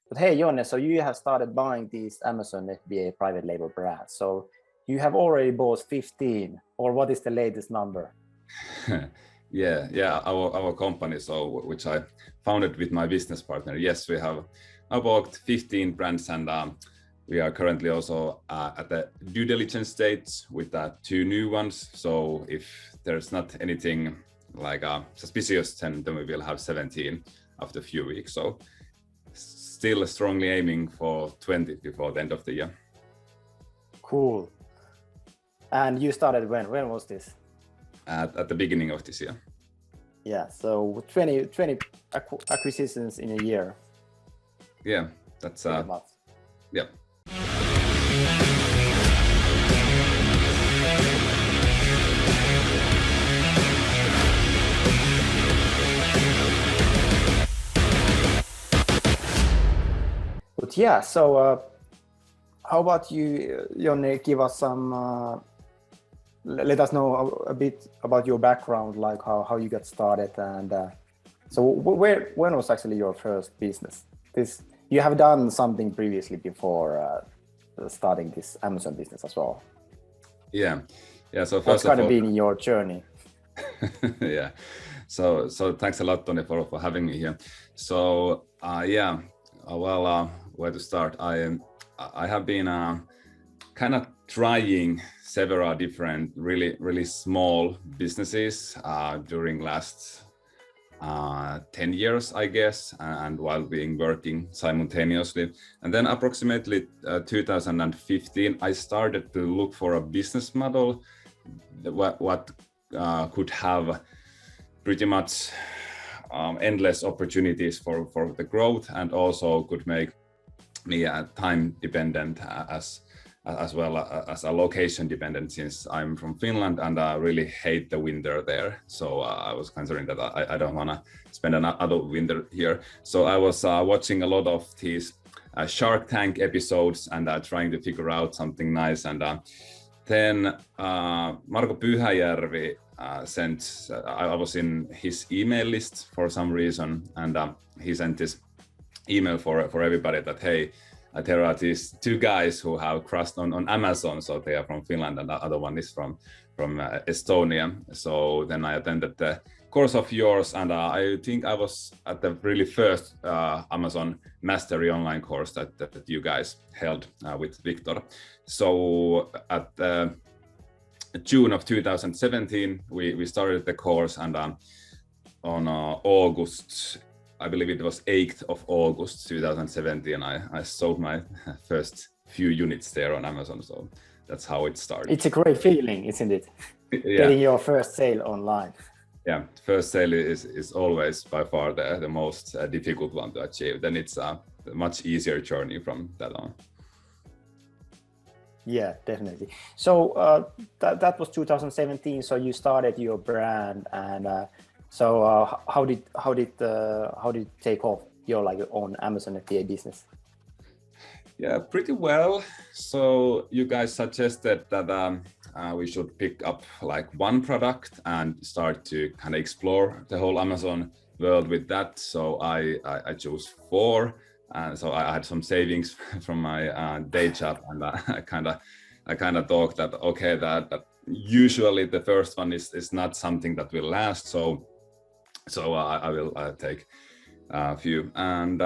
But hey, Jonne, so you have started buying these Amazon FBA private label brands. So you have already bought 15, or what is the latest number? Yeah, our company, so which I founded with my business partner. Yes, we have about 15 brands, and we are currently also at the due diligence stage with 2 new ones. So if there's not anything like suspicious, then we will have 17 after a few weeks. So still strongly aiming for 20 before the end of the year. Cool. And you started when? When was this? At the beginning of this year. Yeah, so 20 acquisitions in a year. Yeah, that's yeah. But yeah, so how about you, Jonne, give us some, let us know a bit about your background, like how you got started, and so when was actually your first business? You have done something previously before starting this Amazon business as well. Yeah. So what's kind of been your journey? Yeah. So thanks a lot, Tony, for having me here. So yeah, well, where to start? I have been kind of trying several different really small businesses during last 10 years, I guess, and while being working simultaneously. And then approximately 2015, I started to look for a business model what could have pretty much endless opportunities for the growth, and also could make me time dependent as well as a location dependent, since I'm from Finland and I really hate the winter there. So I was considering that I don't want to spend another winter here. So I was watching a lot of these Shark Tank episodes and trying to figure out something nice. And then Marko Pyhäjärvi sent, I was in his email list for some reason, and he sent this email for everybody that, hey, there are these 2 guys who have crushed on Amazon. So they are from Finland and the other one is from Estonia. So then I attended the course of yours, and I think I was at the really first Amazon Mastery online course that you guys held with Victor. So at June of 2017, we started the course, and on August, I believe it was 8th of August 2017, I sold my first few units there on Amazon. So that's how it started. It's a great feeling, isn't it? Yeah. Getting your first sale online. Yeah, first sale is always by far the most difficult one to achieve. Then it's a much easier journey from that on. Yeah, definitely. So that was 2017. So you started your brand, and so how did it take off your own Amazon FBA business? Yeah, pretty well. So you guys suggested that we should pick up like one product and start to kind of explore the whole Amazon world with that. So I chose 4. And so I had some savings from my day job, and I kind of thought that, okay, that usually the first one is not something that will last. So I will take a few. And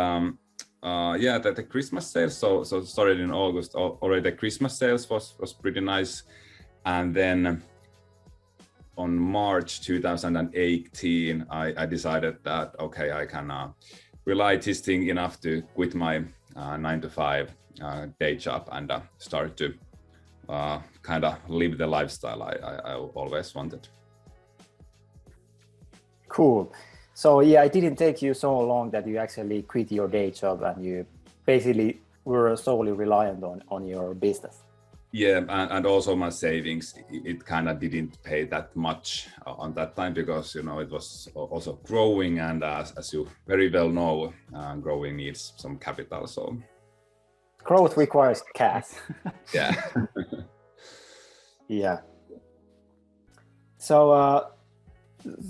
yeah, the Christmas sales. So started in August already. The Christmas sales was pretty nice, and then on March 2018, I decided that, okay, I can rely this thing enough to quit my 9-to-5 day job and start to kind of live the lifestyle I always wanted. Cool. So yeah, it didn't take you so long that you actually quit your day job and you basically were solely reliant on your business. Yeah, and also my savings, it kind of didn't pay that much on that time, because it was also growing, and as you very well know, growing needs some capital. So growth requires cash. Yeah. Yeah. So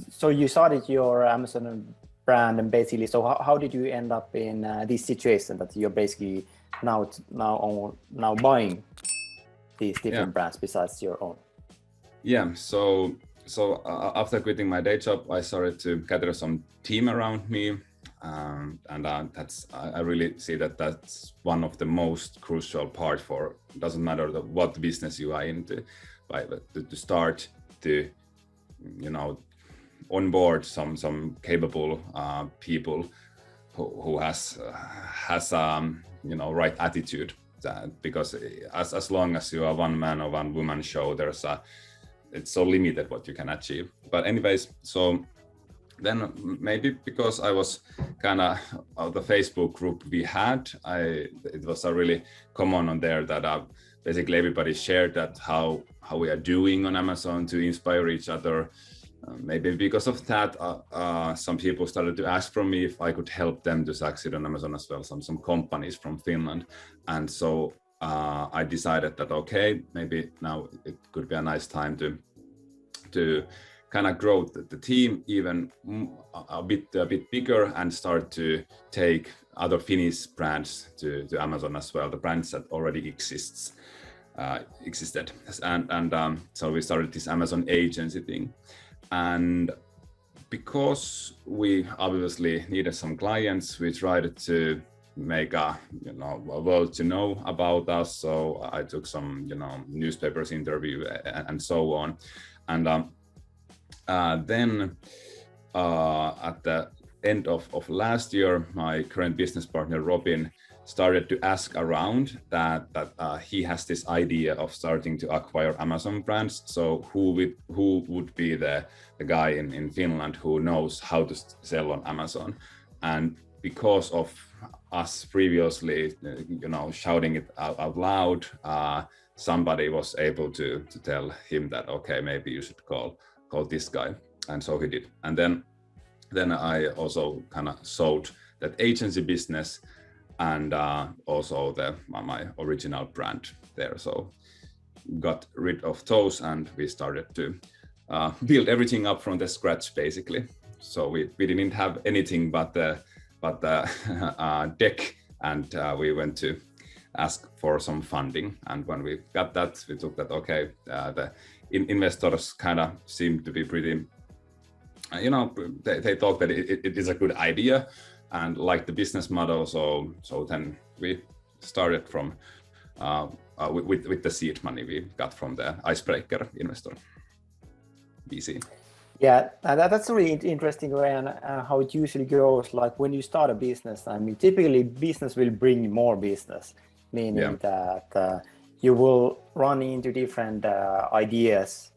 so you started your Amazon brand, and basically, so how did you end up in this situation that you're basically now buying these different brands besides your own? Yeah, so after quitting my day job, I started to gather some team around me, and that's I really see that that's one of the most crucial part for, doesn't matter what business you are into, but to start to, you know, onboard some capable people who has you know, right attitude. Because as long as you are one man or one woman show, it's so limited what you can achieve. But anyways, so then maybe because I was kind of the Facebook group we had, it was a really common on there that basically everybody shared that how we are doing on Amazon to inspire each other. Maybe because of that, some people started to ask from me if I could help them to succeed on Amazon as well, some companies from Finland. And so I decided that, okay, maybe now it could be a nice time to kind of grow the team even a bit bigger and start to take other Finnish brands to Amazon as well, the brands that already existed. And so we started this Amazon agency thing. And because we obviously needed some clients, we tried to make a world to know about us. So I took some newspapers interview and so on. And then at the end of last year, my current business partner Robin started to ask around that he has this idea of starting to acquire Amazon brands. So who would be the guy in Finland who knows how to sell on Amazon? And because of us previously, shouting it out loud, somebody was able to tell him that, okay, maybe you should call this guy. And so he did. And then I also kind of sold that agency business and also my original brand there. So got rid of those and we started to build everything up from the scratch basically. So we didn't have anything but the deck, and we went to ask for some funding. And when we got that, we took that, okay, the investors kind of seemed to be pretty, they thought that it is a good idea and like the business model. So then we started from with the seed money we got from the icebreaker investor, VC. Yeah, that's a really interesting way and how it usually goes. Like when you start a business, I mean, typically business will bring more business, meaning that you will run into different ideas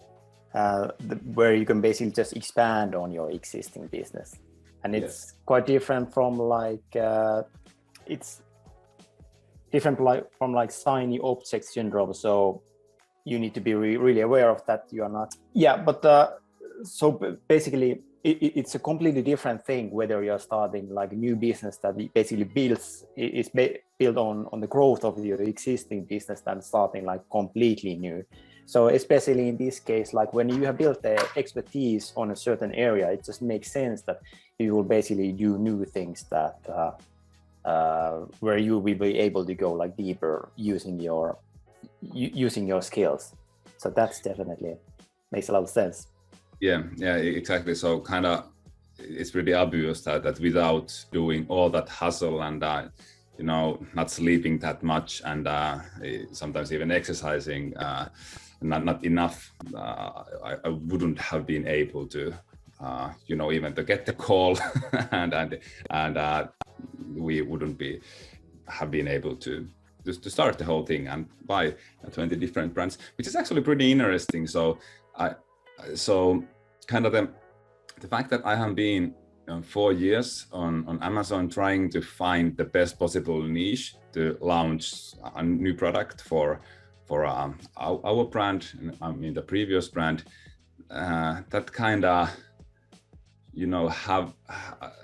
where you can basically just expand on your existing business. And it's quite different from from shiny object syndrome. So you need to be really aware of that. You are not. Yeah, but so basically it's a completely different thing whether you're starting like a new business that basically is built on the growth of your existing business than starting like completely new. So especially in this case, like when you have built the expertise on a certain area, it just makes sense that you will basically do new things that where you will be able to go like deeper using your skills. So that's definitely makes a lot of sense. Yeah, exactly. So kind of it's pretty obvious that without doing all that hustle and not sleeping that much and sometimes even exercising not enough, I wouldn't have been able to even to get the call and we wouldn't have been able to start the whole thing and buy 20 different brands, which is actually pretty interesting. So kind of the fact that I have been 4 years on Amazon trying to find the best possible niche to launch a new product for our brand, I mean the previous brand, that kind of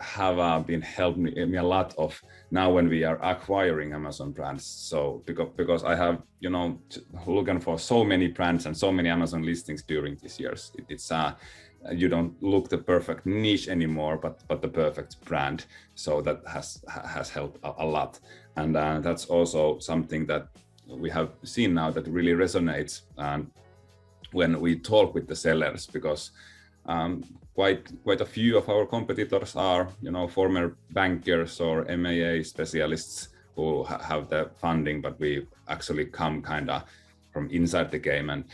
have been helping me a lot of now when we are acquiring Amazon brands. So because I have looking for so many brands and so many Amazon listings during these years, it's you don't look the perfect niche anymore, but the perfect brand. So that has helped a lot, and that's also something that we have seen now that really resonates when we talk with the sellers, because quite a few of our competitors are, former bankers or MAA specialists who have the funding, but we actually come kind of from inside the game. And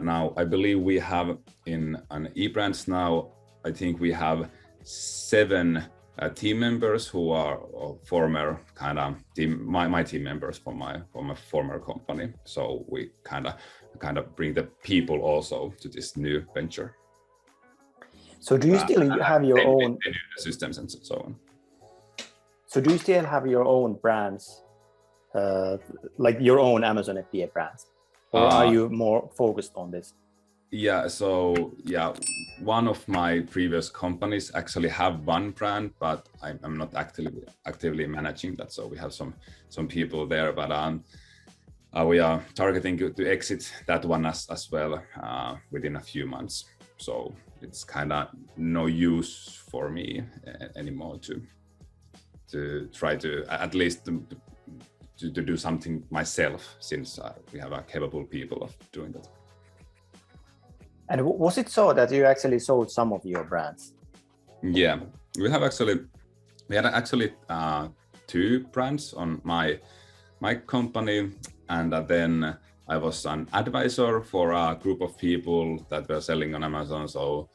now I believe we have in an eBrands now, I think we have 7 team members who are former kind of my team members from my former company. So we kind of bring the people also to this new venture. So do you still have your own systems and so on? So do you still have your own brands, like your own Amazon FBA brands, or are you more focused on this? Yeah, so yeah, one of my previous companies actually have one brand, but I'm not actively managing that. So we have some people there, but we are targeting to exit that one as well within a few months. So it's kind of no use for me anymore to try to at least to do something myself, since we have capable people of doing that. And was it so that you actually sold some of your brands? Yeah, we had actually 2 brands on my company, and then I was an advisor for a group of people that were selling on Amazon. So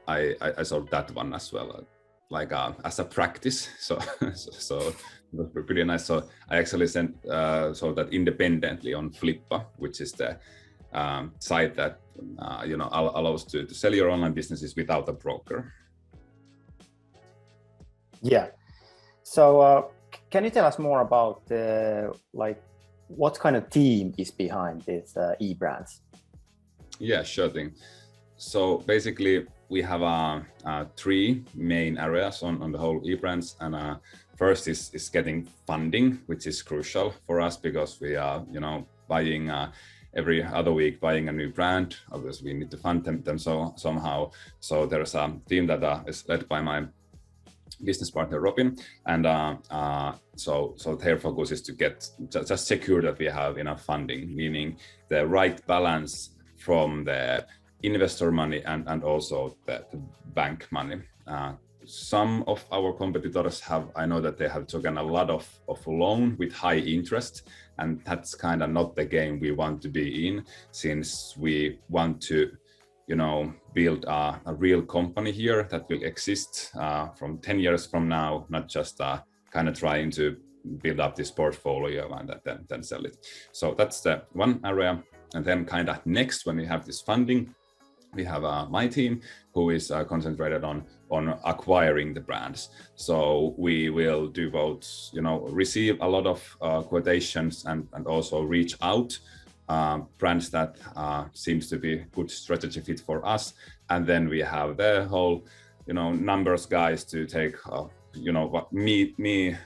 I sold that one as well, like as a practice. So it was pretty nice. So I actually sold that independently on Flippa, which is the site that allows to sell your online businesses without a broker. Yeah. So can you tell us more about what kind of team is behind these eBrands? Yeah, sure thing. So basically, we have 3 main areas on the whole eBrands, and first is getting funding, which is crucial for us because we are, buying every other week, buying a new brand. Obviously, we need to fund them somehow. So there's a team that is led by my business partner Robin, and so their focus is to get just secure that we have enough funding, meaning the right balance from the investor money and also the bank money. Some of our competitors I know that they have taken a lot of loan with high interest, and that's kind of not the game we want to be in, since we want to build a real company here that will exist from 10 years from now, not just kind of trying to build up this portfolio and then sell it. So that's the one area. And then kind of next, when we have this funding, we have my team who is concentrated on acquiring the brands. So we will do both, receive a lot of quotations and also reach out brands that seems to be good strategy fit for us. And then we have the whole, numbers guys to take, me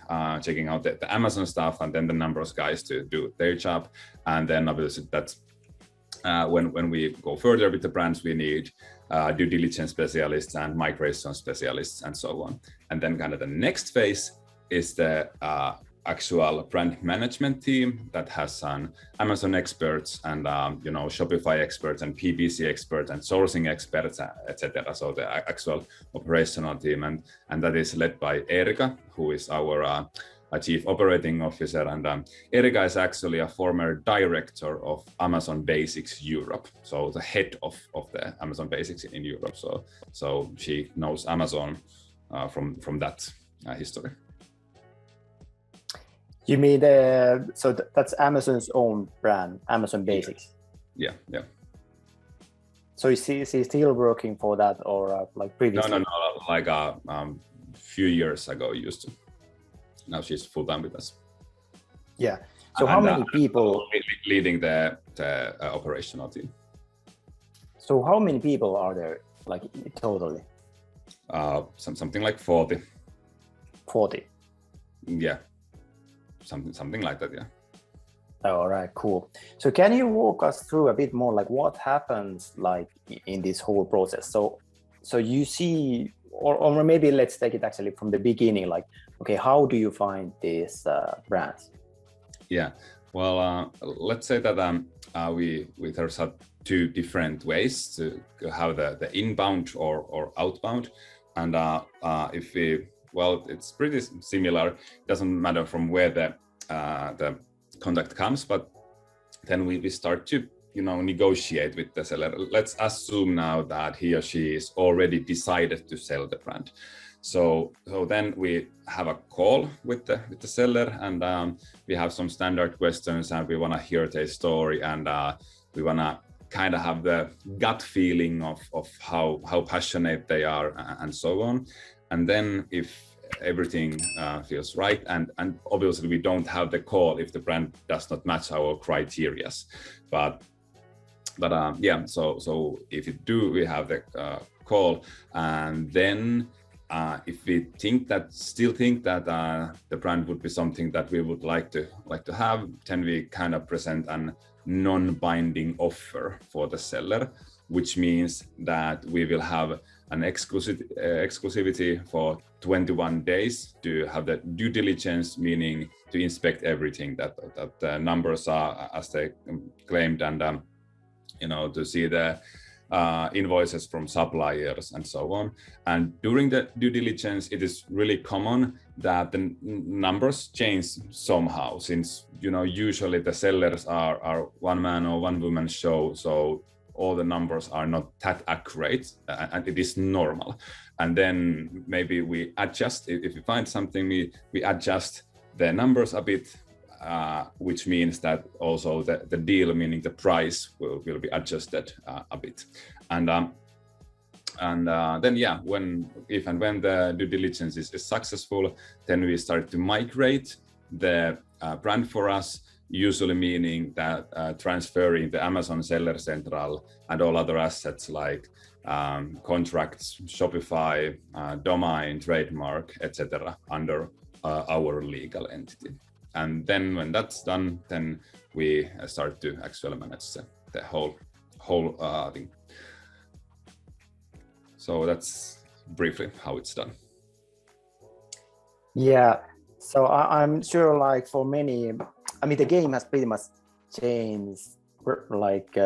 checking out the Amazon stuff, and then the numbers guys to do their job. And then obviously that's when we go further with the brands, we need due diligence specialists and migration specialists and so on. And then kind of the next phase is the actual brand management team that has Amazon experts and Shopify experts and PPC experts and sourcing experts, etc. So the actual operational team, and that is led by Erika, who is our Chief Operating Officer, and Erika is actually a former director of Amazon Basics Europe, so the head of the Amazon Basics in Europe. So she knows Amazon from that history. You mean so that's Amazon's own brand, Amazon Basics? Yeah. So is she still working for that, or like previously? No, like a few years ago used to. Now she's full time with us. Yeah. So how many people leading the operational team? So how many people are there, like totally? Something like 40. 40. Yeah. Something like that. Yeah. All right, cool. So can you walk us through a bit more, like what happens like in this whole process? So so you see, or maybe let's take it actually from the beginning, like, okay, how do you find these brands? Yeah, well, let's say that we there's two different ways to have the inbound or outbound, and if we, well, it's pretty similar. It doesn't matter from where the contact comes, but then we start to negotiate with the seller. Let's assume now that he or she is already decided to sell the brand. So then we have a call with the seller, and we have some standard questions, and we want to hear their story, and we want to kind of have the gut feeling of how passionate they are and so on. And then if everything feels right, and obviously we don't have the call if the brand does not match our criteria, but yeah, so if you do, we have the call, and then if we still think that the brand would be something that we would like to have, then we kind of present a non-binding offer for the seller, which means that we will have an exclusivity for 21 days to have the due diligence, meaning to inspect everything that the numbers are as they claimed, and to see the invoices from suppliers and so on. And during the due diligence, it is really common that the numbers change somehow, since usually the sellers are one man or one woman show, so all the numbers are not that accurate, and it is normal. And then maybe we adjust, if we find something, we adjust the numbers a bit, which means that also the deal, meaning the price, will be adjusted a bit. And then, yeah, if and when the due diligence is successful, then we start to migrate the brand for us, usually meaning that transferring the Amazon Seller Central and all other assets like contracts, Shopify, domain, trademark, etc., under our legal entity. And then when that's done, then we start to actually manage the whole thing. So that's briefly how it's done. Yeah, so I'm sure, like, for many, I mean, the game has pretty much changed, like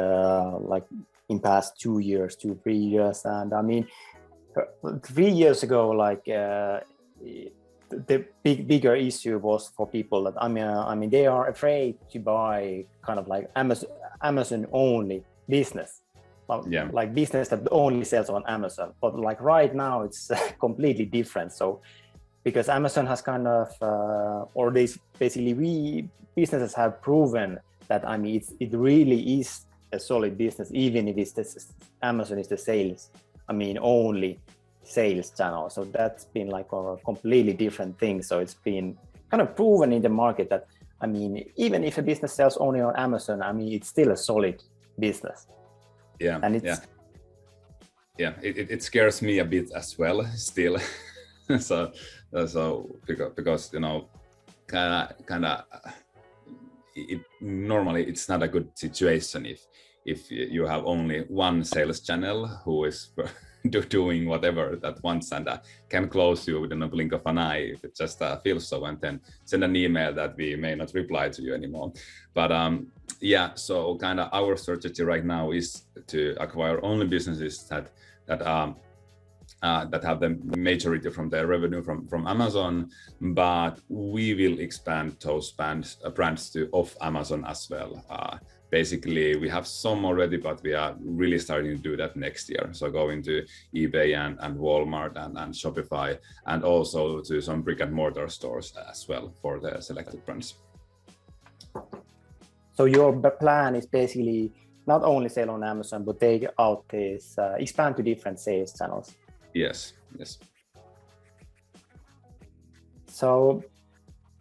in past 2 years, 3 years, and I mean, 3 years ago, like the bigger issue was for people that I mean they are afraid to buy kind of like Amazon only business, Yeah. like business that only sells on Amazon. But like right now, it's completely different. So because Amazon has kind of, or basically businesses have proven that, I mean, it really is a solid business, even if Amazon is the sales, I mean, only sales channel. So that's been like a completely different thing. So it's been kind of proven in the market that, I mean, even if a business sells only on Amazon, I mean, it's still a solid business. Yeah, and it's it scares me a bit as well still. so because kind of normally it's not a good situation if you have only one sales channel who is doing whatever that wants, and can close you within a blink of an eye if it just feels so, and then send an email that we may not reply to you anymore. But yeah, so kind of our strategy right now is to acquire only businesses that have the majority from their revenue from Amazon, but we will expand those brands to off Amazon as well. Basically, we have some already, but we are really starting to do that next year. So going to eBay and Walmart and Shopify, and also to some brick and mortar stores as well for the selected brands. So your plan is basically not only sell on Amazon, but take out this, expand to different sales channels. Yes. So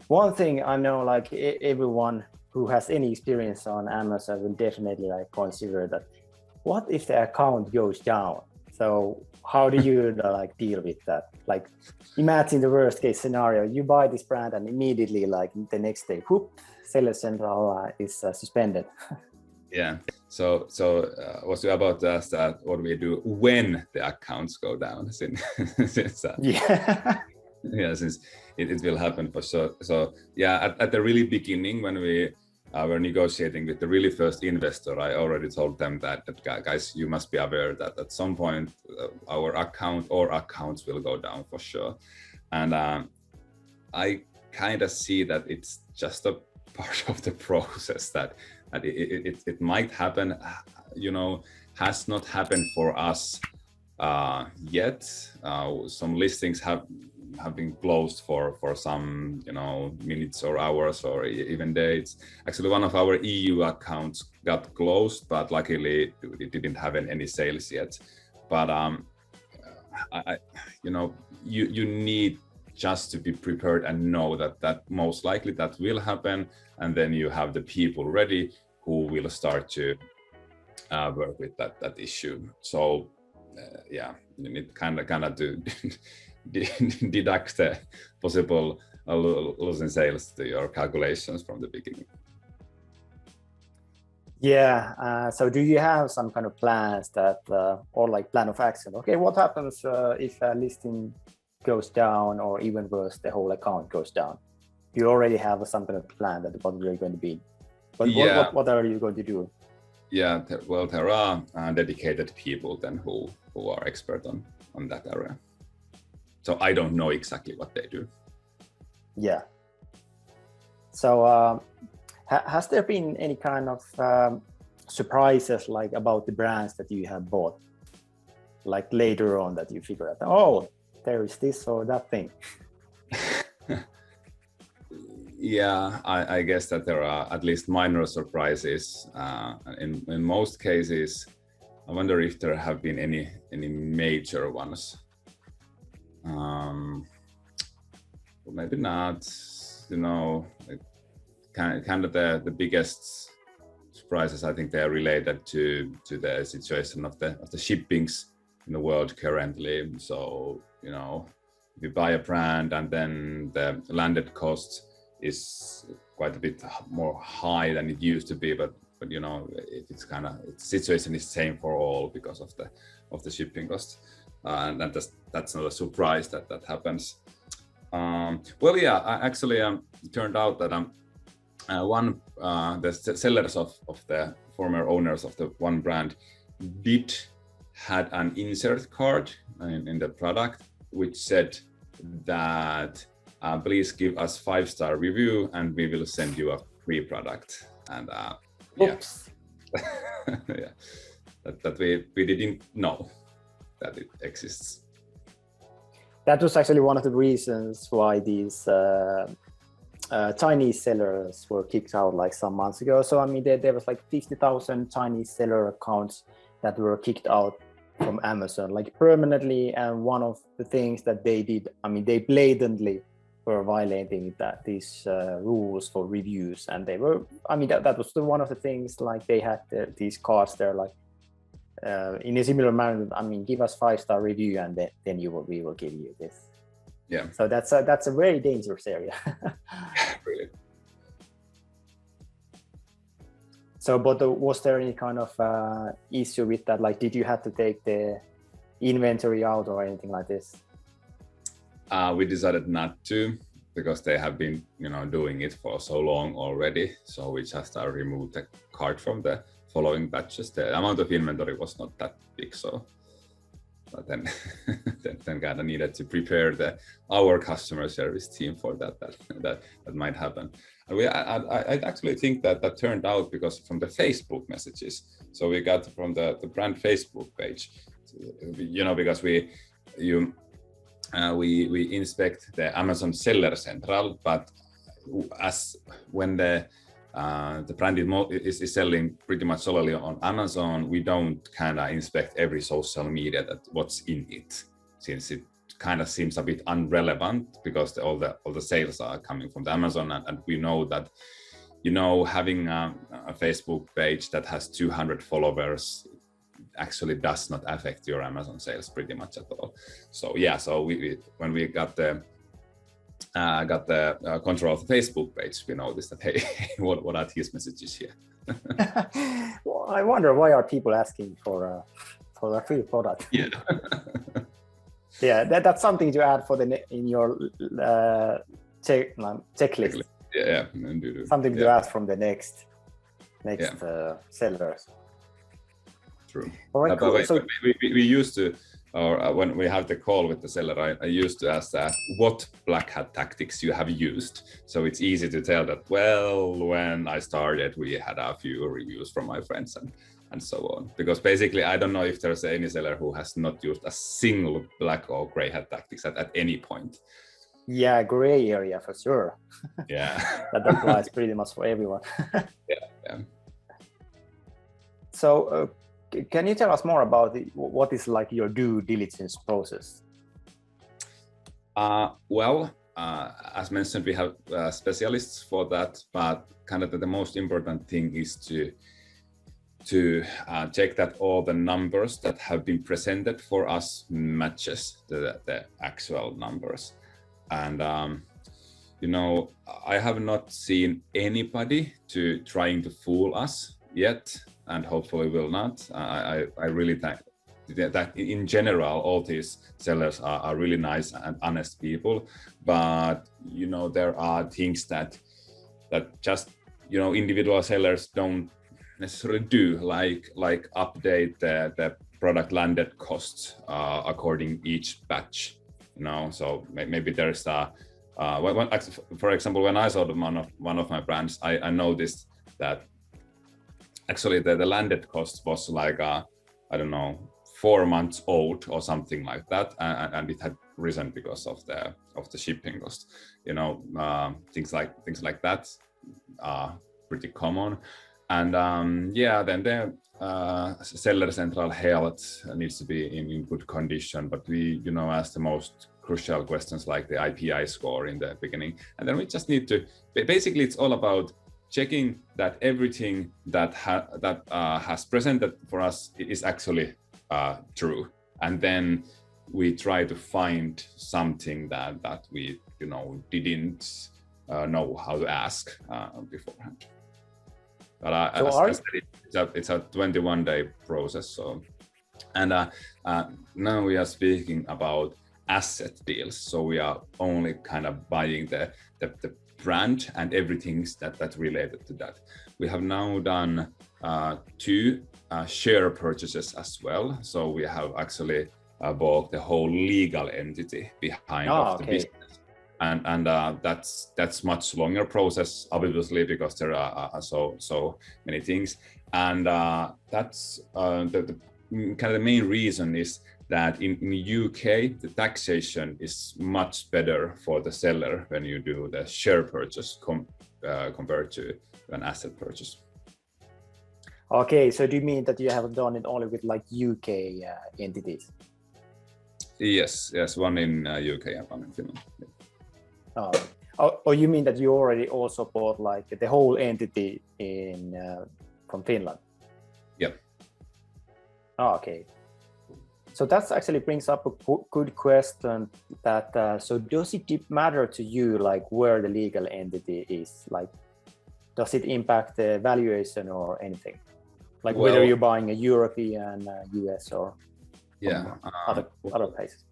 one thing I know, like everyone who has any experience on Amazon will definitely like consider that, what if the account goes down? So how do you like deal with that? Like, imagine the worst case scenario, you buy this brand and immediately, like the next day, whoop, Seller Central is suspended. Yeah. So was you about to ask that what we do when the accounts go down? Since Yeah. yeah, since it will happen for sure. So yeah, at the really beginning when we were negotiating with the really first investor, I already told them that guys, you must be aware that at some point our account or accounts will go down for sure. And I kind of see that it's just a part of the process that it might happen, you know, has not happened for us yet. Some listings have been closed for some, you know, minutes or hours or even days. Actually, one of our EU accounts got closed, but luckily it didn't have any sales yet. But you know, you need just to be prepared and know that most likely that will happen, and then you have the people ready who will start to work with that issue. So yeah, you need kind of to deduct the possible losing sales to your calculations from the beginning. Yeah. So do you have some kind of plans that, or like plan of action? Okay, what happens if a listing goes down, or even worse, the whole account goes down? You already have some kind of plan that what you're going to be. But Yeah. what are you going to do? Yeah, well, there are dedicated people then who are expert on that area. So I don't know exactly what they do. Yeah. So has there been any kind of surprises like about the brands that you have bought, like later on that you figure out, oh, there is this or that thing? Yeah, I guess that there are at least minor surprises. In most cases, I wonder if there have been any major ones. Maybe not. You know, kind of the biggest surprises, I think they are related to the situation of the shippings in the world currently. So, you know, if you buy a brand and then the landed cost is quite a bit more high than it used to be, but you know, it's kind of, the situation is same for all because of the shipping cost, and that's not a surprise that happens. Well, yeah, actually, it turned out that the sellers of the former owners of the one brand had an insert card in the product which said that please give us 5-star review and we will send you a free product. And Oops. yeah, that we didn't know that it exists. That was actually one of the reasons why these Chinese sellers were kicked out like some months ago. So I mean, there was like 50,000 Chinese seller accounts that were kicked out from Amazon, like permanently. And one of the things that they did, I mean, they blatantly were violating these rules for reviews, and they were, I mean, that was one of the things, like they had these cards there, like in a similar manner. I mean, give us 5-star review, and then we will give you this. Yeah. So that's a very dangerous area. Really. So, but was there any kind of issue with that? Like, did you have to take the inventory out or anything like this? We decided not to, because they have been, you know, doing it for so long already. So we just removed the card from the following batches. The amount of inventory was not that big, so but then then kind of needed to prepare our customer service team for that might happen. And I actually think that turned out because from the Facebook messages. So we got from the brand Facebook page, you know, because we inspect the Amazon Seller Central, but as when the brand is selling pretty much solely on Amazon, we don't kind of inspect every social media that what's in it, since it kind of seems a bit irrelevant, because all the sales are coming from the Amazon, and we know that, you know, having a Facebook page that has 200 followers actually does not affect your Amazon sales pretty much at all. So yeah, so we when we got the got the control of the Facebook page, we noticed that, hey, what are these messages here? Well, I wonder why are people asking for a free product? Yeah. Yeah, that's something to add for in your checklist. Yeah. Something to ask from the next sellers. True. All right, cool. So we used to, or when we have the call with the seller, I used to ask that what black hat tactics you have used. So it's easy to tell that, well, when I started, we had a few reviews from my friends and so on. Because basically, I don't know if there's any seller who has not used a single black or gray hat tactics at any point. Yeah, gray area for sure. Yeah. That applies pretty much for everyone. Yeah. So can you tell us more about what is like your due diligence process? Well, as mentioned, we have specialists for that, but kind of the most important thing is to check that all the numbers that have been presented for us matches the actual numbers. And I have not seen anybody trying to fool us yet, and hopefully will not. I really think that in general, all these sellers are really nice and honest people, but there are things that just individual sellers don't necessarily do, like update the product landed costs according each batch. So maybe there's for example, when I sold one of my brands, I noticed that actually the landed cost was like I don't know, 4 months old or something like that, and it had risen because of the shipping cost. Things like that are pretty common. And then the seller central health needs to be in good condition, but we ask the most crucial questions like the IPI score in the beginning, and then we just need to basically, it's all about checking that everything that has presented for us is actually true, and then we try to find something that we didn't know how to ask beforehand. But it's a 21-day process. So, and now we are speaking about asset deals. So we are only kind of buying the brand and everything that's related to that. We have now done 2 share purchases as well. So we have actually bought the whole legal entity behind the business. And that's much longer process, obviously, because there are so many things. And that's the kind of the main reason is that in UK, the taxation is much better for the seller when you do the share purchase compared to an asset purchase. Okay, so do you mean that you have done it only with like UK entities? Yes, one in UK and one in Finland. Oh, you mean that you already also bought like the whole entity from Finland? Yep. Oh, okay. So that actually brings up a good question. That so does it matter to you like where the legal entity is? Like, does it impact the valuation or anything? Like whether you're buying a European, US, or other places?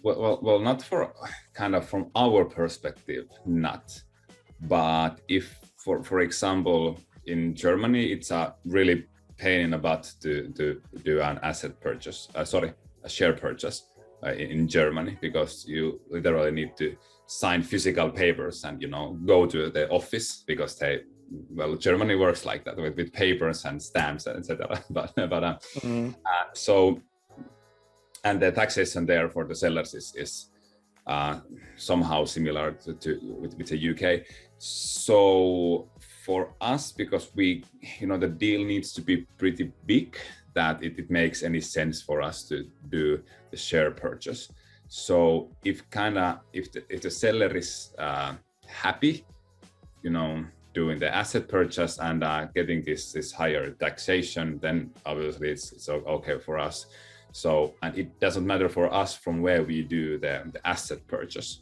Well, not from our perspective, not. But if, for example, in Germany, it's a really pain in the butt to do an asset purchase. A share purchase in Germany, because you literally need to sign physical papers and go to the office, because Germany works like that with papers and stamps, etc. So. And the taxation there for the sellers is somehow similar to with the UK. So for us, because we, the deal needs to be pretty big, that it makes any sense for us to do the share purchase. So if the seller is happy, doing the asset purchase and getting this higher taxation, then obviously it's okay for us. So, and it doesn't matter for us from where we do the asset purchase,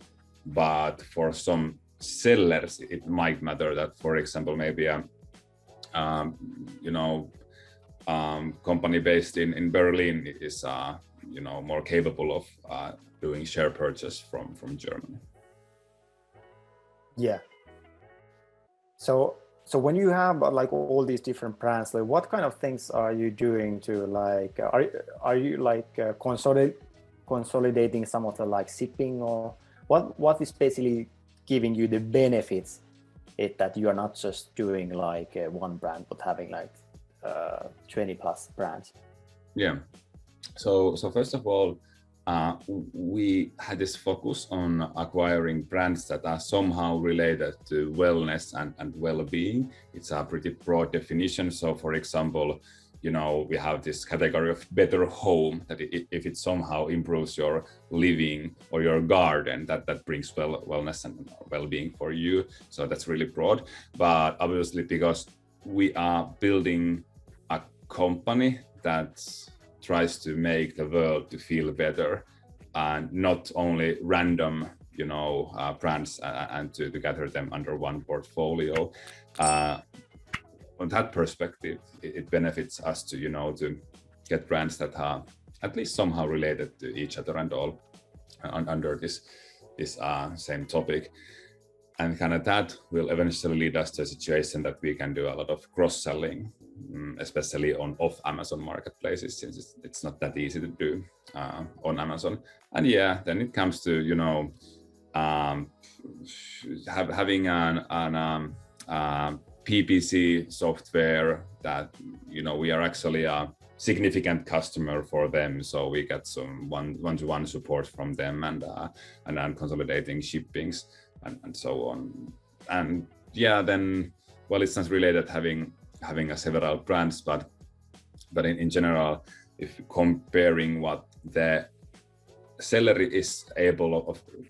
but for some sellers, it might matter that, for example, maybe a company based in Berlin is more capable of doing share purchase from Germany. Yeah. So when you have like all these different brands, like what kind of things are you doing to like are you like consolidating some of the like shipping, or what is basically giving you the benefits that you are not just doing like one brand but having like 20 plus brands? Yeah. So first of all, we had this focus on acquiring brands that are somehow related to wellness and well-being. It's a pretty broad definition. So for example, we have this category of better home, that if it somehow improves your living or your garden, that brings wellness and well-being for you. So that's really broad. But obviously, because we are building a company that tries to make the world to feel better, and not only random brands and to gather them under one portfolio. On that perspective, it benefits us to to get brands that are at least somehow related to each other and all under this same topic. And kind of that will eventually lead us to a situation that we can do a lot of cross-selling, especially on off Amazon marketplaces, since it's not that easy to do on Amazon. And yeah, then it comes to having an PPC software that we are actually a significant customer for them, so we get some one-to-one support from them, and then consolidating shippings and so on. And yeah, then it's not related having several brands, but in general, if comparing what the seller is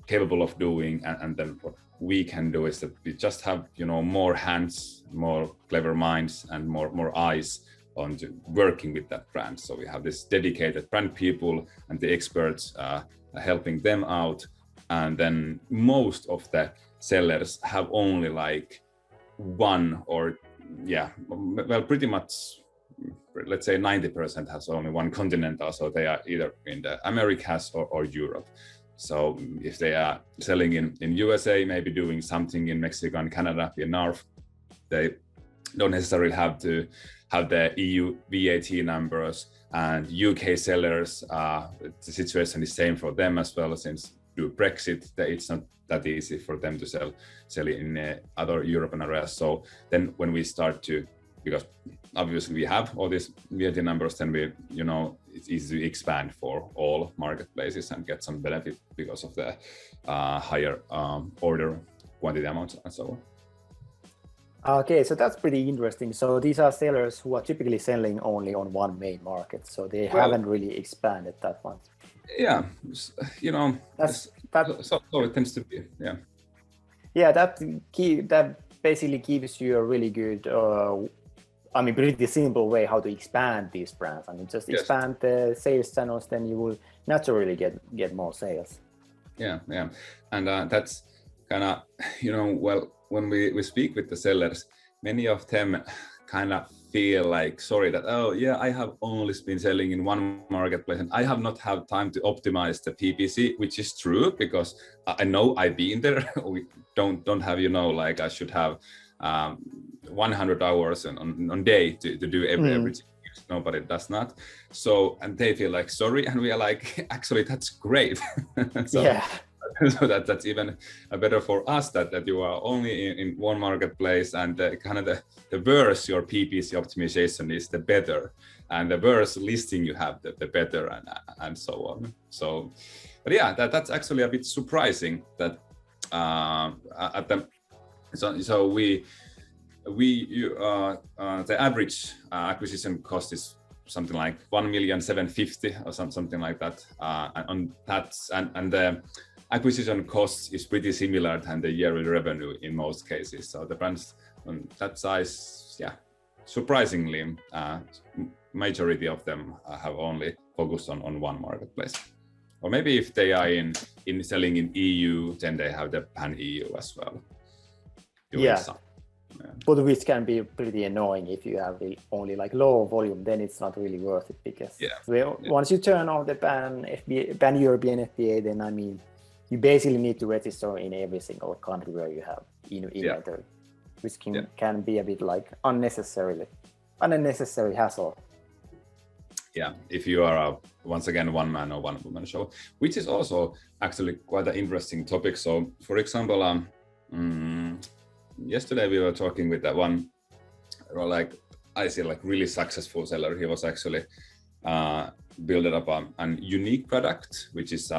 capable of doing and then what we can do, is that we just have more hands, more clever minds, and more eyes on working with that brand. So we have this dedicated brand people and the experts helping them out, and then most of the sellers have only like one, or pretty much, let's say 90% has only one continental, so they are either in the Americas or Europe. So if they are selling in USA, maybe doing something in Mexico and Canada, in North, they don't necessarily have to have the EU VAT numbers. And UK sellers, the situation is same for them as well, since due Brexit, it's not that easy for them to sell in other European areas. So then when we start to, because obviously we have all these VAT numbers, then it's easy to expand for all marketplaces and get some benefit because of the higher order quantity amounts and so on. Okay, so that's pretty interesting. So these are sellers who are typically selling only on one main market, so they haven't really expanded that much. Yeah, so it tends to be. Yeah, that basically gives you a really good, pretty simple way how to expand these brands. Just expand the sales channels, then you will naturally get more sales. Yeah, and that's kind of when we speak with the sellers, many of them kind of feel like sorry that I have only been selling in one marketplace and I have not had time to optimize the PPC, which is true, because I know I've been there. We don't have I should have 100 hours on day to do everything. Nobody does not. So, and they feel like sorry, and we are like, actually that's great. So that's even better for us that you are only in one marketplace, and the worse your PPC optimization is, the better, and the worse listing you have, the better, and so on. So, but yeah, that's actually a bit surprising that the average acquisition cost is something like 1,750,000 or something like that, and the acquisition cost is pretty similar than the yearly revenue in most cases. So the brands on that size, surprisingly, majority of them have only focused on one marketplace. or maybe if they are in selling in EU, then they have the pan EU as well. Yeah. But which can be pretty annoying if you have only like low volume, then it's not really worth it, because once you turn on the pan European FBA, then I mean, you basically need to register in every single country where you have inventory, which can be a bit like unnecessary hassle. Yeah, if you are once again one man or one woman show, which is also actually quite an interesting topic. So, for example, yesterday we were talking with that one, like I see like really successful seller. He was actually building up a unique product, which is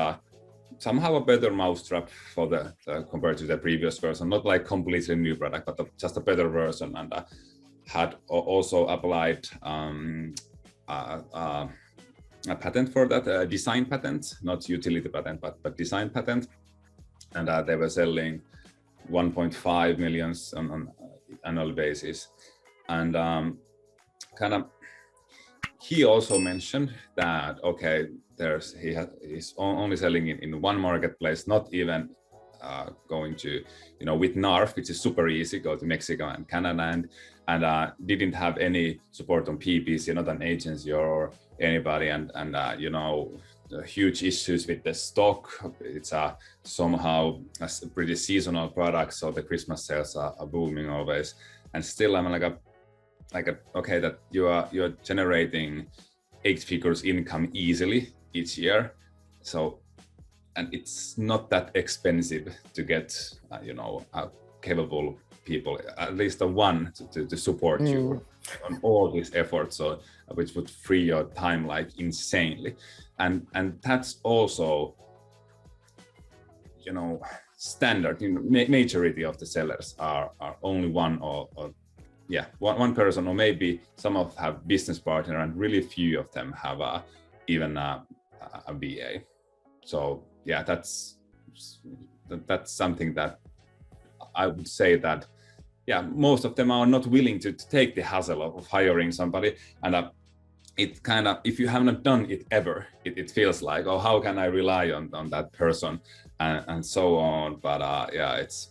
somehow a better mousetrap for the compared to the previous version, not like completely new product, but just a better version, and had also applied a patent for that, a design patent, not utility patent, but design patent, and they were selling 1.5 million on annual basis. And kind of he also mentioned that he's only selling in one marketplace, not even going to, with NARF, which is super easy, go to Mexico and Canada, and didn't have any support on PPC, not an agency or anybody, and huge issues with the stock. It's somehow a pretty seasonal product, so the Christmas sales are booming always. And still, I'm okay, that you're generating 8 figures income easily each year. So, and it's not that expensive to get, capable people, at least the one to support you on all these efforts, so which would free your time like insanely. And that's also, standard. Majority of the sellers are only one one person, or maybe some have business partner, and really few of them have even a BA. So yeah, that's something that I would say that most of them are not willing to take the hassle of hiring somebody, and it kind of, if you have not done it ever, it feels like, oh, how can I rely on that person, and so on. But it's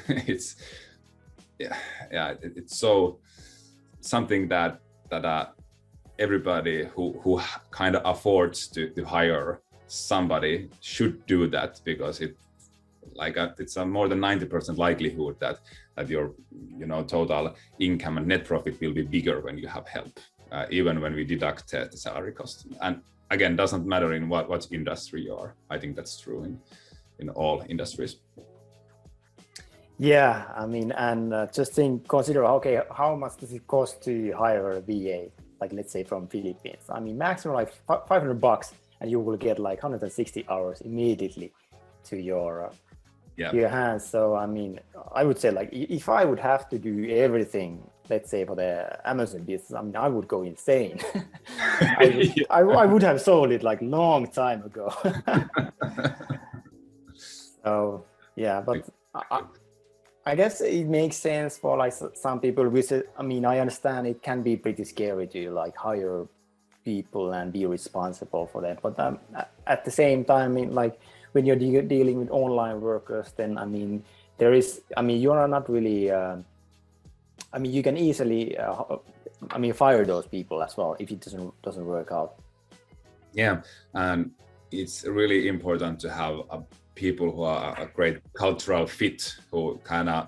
it's so something that everybody who kind of affords to hire somebody should do that, because it's a more than 90% likelihood that your total income and net profit will be bigger when you have help, even when we deduct the salary cost. And again, doesn't matter in what industry you are. I think that's true in all industries. Yeah, I mean, and just consider, okay, how much does it cost to hire a VA, like let's say from Philippines? I mean, maximum like $500, and you will get like 160 hours immediately to your hands. So I mean, I would say, like, if I would have to do everything, let's say for the Amazon business, I mean, I would go insane. I would have sold it like long time ago. So yeah, but I guess it makes sense for like some people. I mean, I understand it can be pretty scary to like hire people and be responsible for that. But at the same time, I mean, like when you're dealing with online workers, then I mean, you are not really. I mean, you can easily, fire those people as well if it doesn't work out. Yeah, and it's really important to have people who are a great cultural fit, who kind of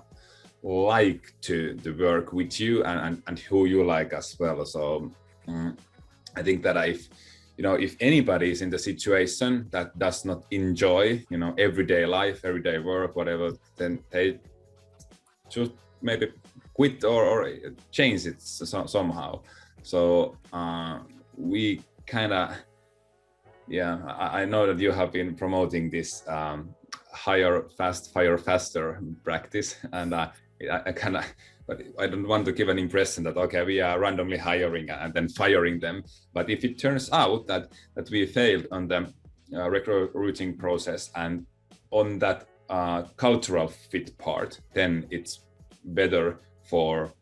like to work with you and who you like as well. So I think that if anybody is in the situation that does not enjoy, everyday life, everyday work, whatever, then they should maybe quit or change it somehow. So we kind of, I know that you have been promoting this hire fast, fire faster practice, and I kind of, but I don't want to give an impression that, okay, we are randomly hiring and then firing them. But if it turns out that we failed on the recruiting process and on that cultural fit part, then it's better for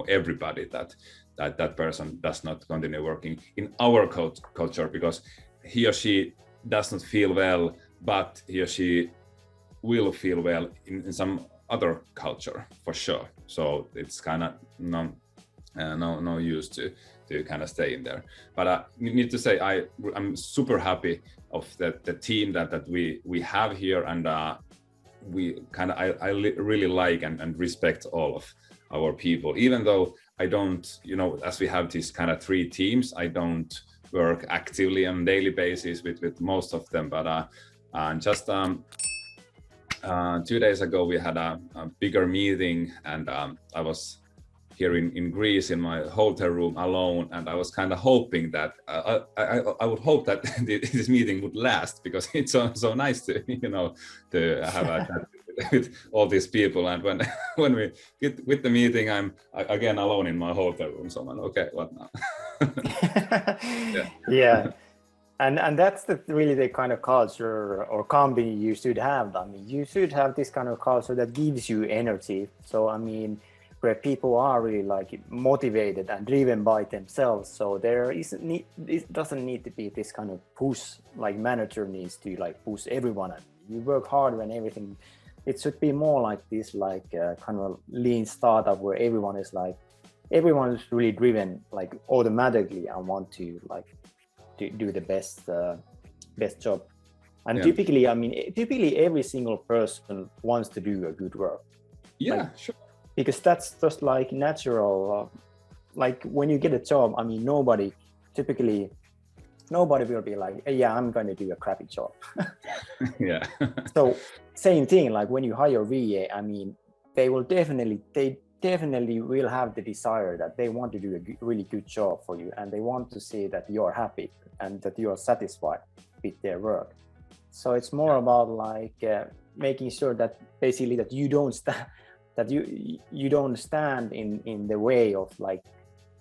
everybody that person does not continue working in our culture, because he or she does not feel well, but he or she will feel well in some other culture for sure. So it's kind of no use to kind of stay in there. But need to say I'm super happy of the team that we have here, and we kind of I really like and respect all of our people, even though I don't, as we have these kind of 3 teams, I don't work actively on a daily basis with most of them. But just 2 days ago we had a bigger meeting, and I was here in Greece in my hotel room alone, and I was kind of hoping that I would hope that this meeting would last, because it's so nice to to have a chat with all these people. And when we get with the meeting, I'm again alone in my hotel room. So I'm okay, what now? Yeah. And that's really the kind of culture or company you should have. I mean, you should have this kind of culture that gives you energy. So I mean, where people are really like motivated and driven by themselves. So it doesn't need to be this kind of push, like manager needs to like push everyone. You work hard and everything. It should be more like this, like kind of lean startup where everyone is really driven, like automatically, and want to like to do the best job. And typically every single person wants to do a good work. Yeah, sure. Because that's just like natural. Like when you get a job, I mean, nobody will be like, hey, yeah, I'm going to do a crappy job. Yeah. So same thing, like when you hire VA, I mean, they definitely will have the desire that they want to do a really good job for you, and they want to see that you're happy and that you're satisfied with their work. So it's more about like making sure that basically that you don't stand in the way of like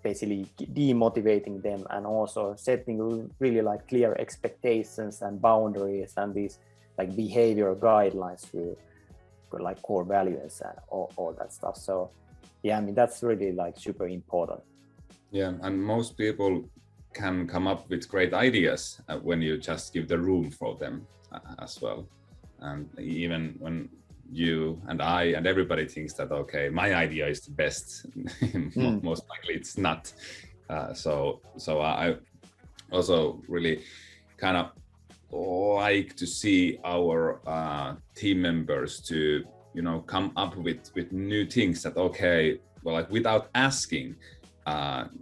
basically demotivating them, and also setting really like clear expectations and boundaries and these like behavior guidelines for like core values and all that stuff. So yeah, I mean, that's really like super important. Yeah, and most people can come up with great ideas when you just give the room for them as well. And even when you and I and everybody thinks that, okay, my idea is the best, most likely it's not. So I also really kind of like to see our team members to come up with new things that, okay, well, like without asking,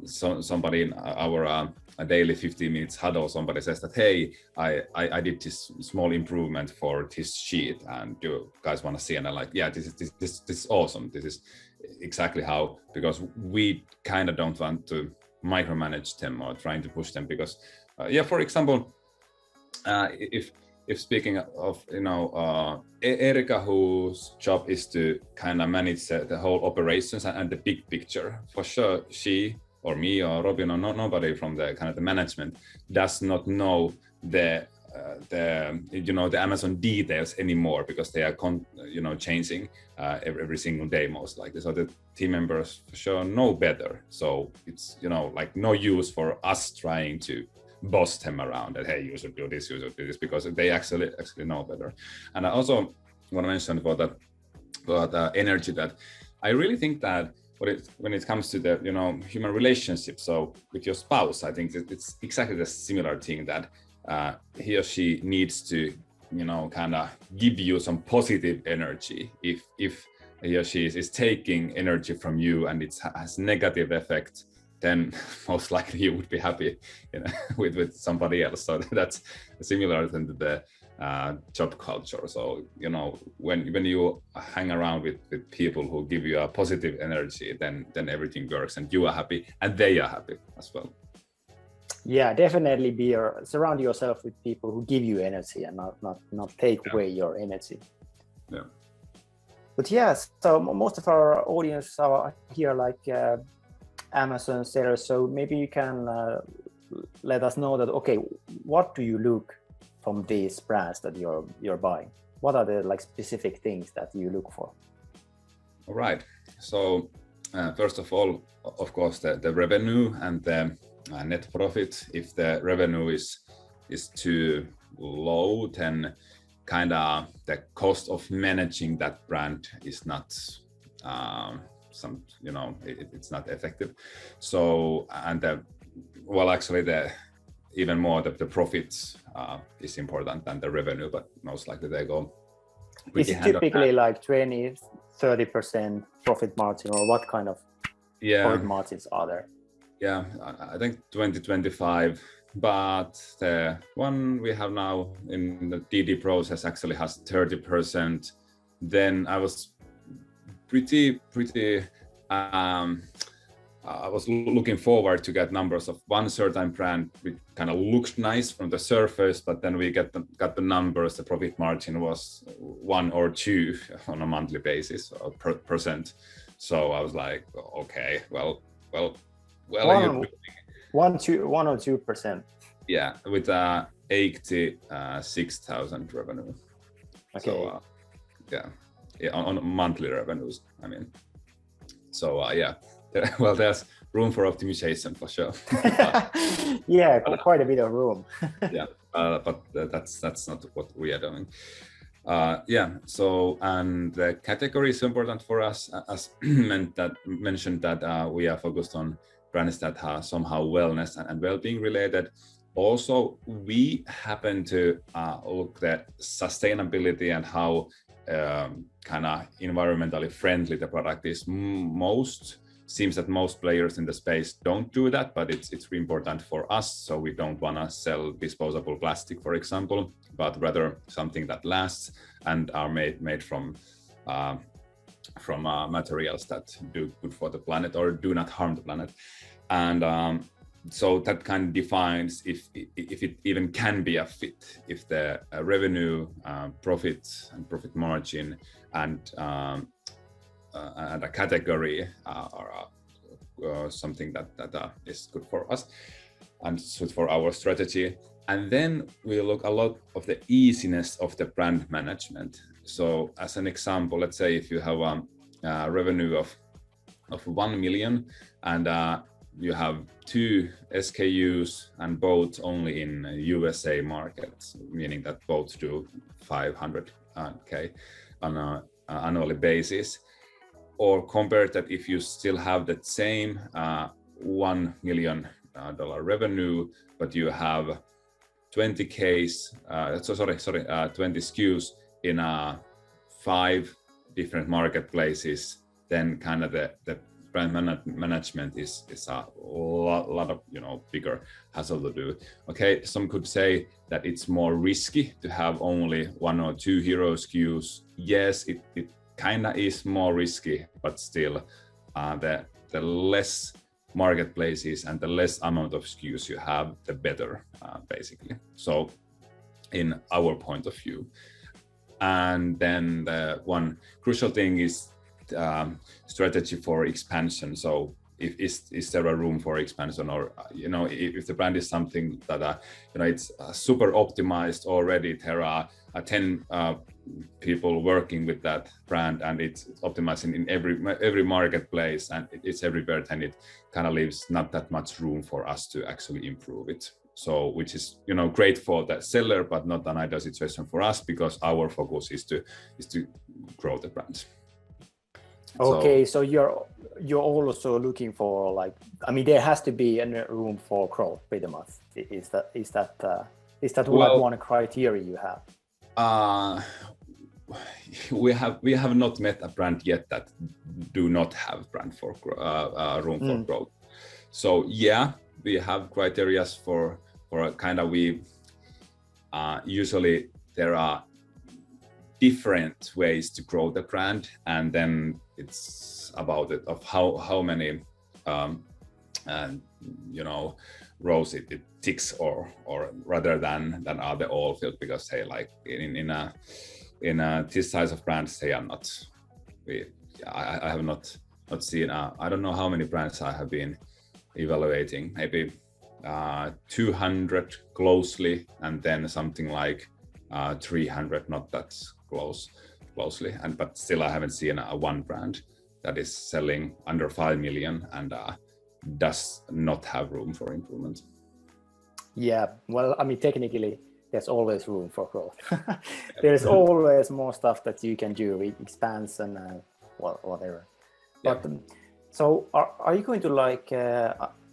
somebody in our a daily 15 minutes huddle, somebody says that, hey, I did this small improvement for this sheet, and do you guys want to see? And I'm like, yeah, this is awesome. This is exactly how, because we kind of don't want to micromanage them or trying to push them, because for example, if speaking of Erika, whose job is to kind of manage the whole operations and the big picture, for sure she or me or Robin or nobody from the kind of the management does not know the Amazon details anymore, because they are changing every single day most likely. So the team members for sure know better. So it's like no use for us trying to boss them around that, hey, you should do this, because they actually know better. And I also want to mention about that energy, that I really think that when it comes to the human relationship, so with your spouse, I think it's exactly the similar thing, that he or she needs to kind of give you some positive energy. If he or she is taking energy from you and it has negative effect, then most likely you would be happy with somebody else. So that's similar to the job culture. So when you hang around with people who give you a positive energy, then everything works, and you are happy and they are happy as well. Yeah, definitely surround yourself with people who give you energy and not take away your energy. Yeah. But yes, so most of our audience are here like Amazon sellers, so maybe you can let us know that, okay, what do you look from these brands that you're buying? What are the like specific things that you look for? All right. So first of all, of course, the revenue and the net profit. If the revenue is too low, then kind of the cost of managing that brand is not it's not effective. So, and actually even more the profits is important than the revenue, but most likely they go is it typically like 20-30% profit margin, or what kind of profit margins are there? Yeah, I think 20-25, but the one we have now in the DD process actually has 30%. Then I was pretty I was looking forward to get numbers of one certain brand which kind of looks nice from the surface, but then we got the numbers. The profit margin was 1 or 2 on a monthly basis, or percent. So I was like, okay, well, 1 or 2%. Yeah, with 86,000 revenue. Okay. So yeah, on monthly revenues. I mean, so yeah. Well, there's room for optimization for sure. Yeah, quite a bit of room. Yeah, but that's not what we are doing. Yeah. So, and the category is important for us, as mentioned that we are focused on brands that are somehow wellness and well-being related. Also, we happen to look at sustainability and how kind of environmentally friendly the product is. Seems that most players in the space don't do that, but it's important for us. So we don't want to sell disposable plastic, for example, but rather something that lasts and are made from materials that do good for the planet or do not harm the planet. And so that kind of defines if it even can be a fit, if the revenue, profit and profit margin and a category are something that is good for us and suit for our strategy. And then we look a lot of the easiness of the brand management. So as an example, let's say if you have a revenue of 1 million and you have 2 SKUs and both only in USA markets, meaning that both do 500K on an annually basis. Or compare that if you still have that same $1 million revenue, but you have 20 SKUs in 5 different marketplaces, then kind of the brand management is a lot of bigger hassle to do. Okay, some could say that it's more risky to have only 1 or 2 hero SKUs. Yes, it kind of is more risky, but still the less marketplaces and the less amount of SKUs you have, the better, basically. So in our point of view. And then the one crucial thing is strategy for expansion. So is there a room for expansion, or if the brand is something that it's super optimized already, there are 10 people working with that brand and it's optimizing in every marketplace and it's everywhere, then it kind of leaves not that much room for us to actually improve it. So which is great for the seller, but not an ideal situation for us, because our focus is to grow the brand. Okay, so you're also looking for there has to be a room for growth, pretty much. Is that one criteria you have? We have not met a brand yet that do not have brand for room for growth. So yeah, we have criteria for kind of usually there are different ways to grow the brand, and then it's about it of how many rows it ticks, or rather than are they all filled, because hey, like in this size of brands, they are not. I have not seen. I don't know how many brands I have been evaluating. Maybe 200 closely, and then something like 300 not that closely. But still, I haven't seen one brand that is selling under 5 million and does not have room for improvement. Yeah, well, technically there's always room for growth. There's always more stuff that you can do with expansion and whatever. Yeah. But so are you going to like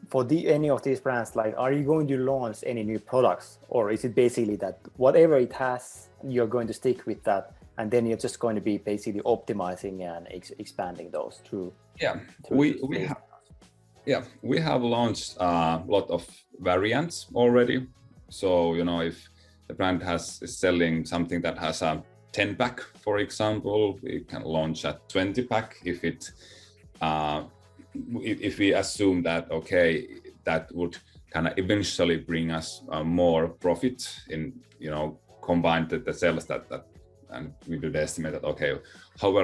for any of these brands, like are you going to launch any new products, or is it basically that whatever it has, you're going to stick with that, and then you're just going to be basically optimizing and expanding those through? We have launched a lot of variants already. So if the brand is selling something that has a 10-pack, for example, we can launch a 20-pack if we assume that that would kind of eventually bring us more profit in combined the sales that and we will estimate that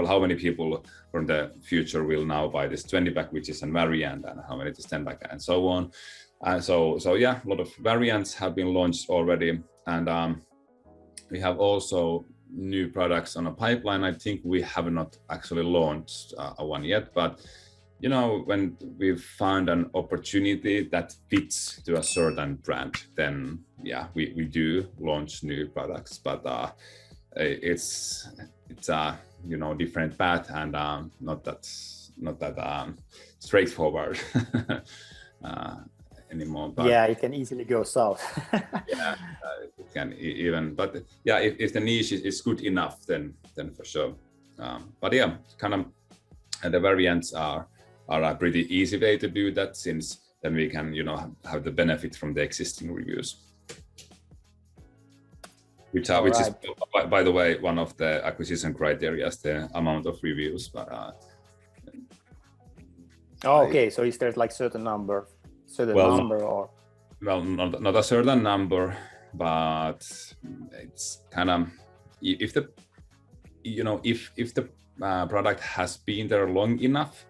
how many people from the future will now buy this 20-pack, which is a variant, and how many this 10-pack, and so on. So yeah, a lot of variants have been launched already, and we have also new products on a pipeline. I think we have not actually launched one yet, but when we've found an opportunity that fits to a certain brand, then yeah, we do launch new products, but it's a different path, and not that straightforward anymore. But yeah, it can easily go south. yeah, it can even. But yeah, if the niche is good enough, then for sure. But yeah, kind of the variants are a pretty easy way to do that, since then we can have the benefit from the existing reviews. Which is, by the way, one of the acquisition criteria, the amount of reviews. But okay, so is there like certain number or? Well, not a certain number, but it's kind of if the product has been there long enough,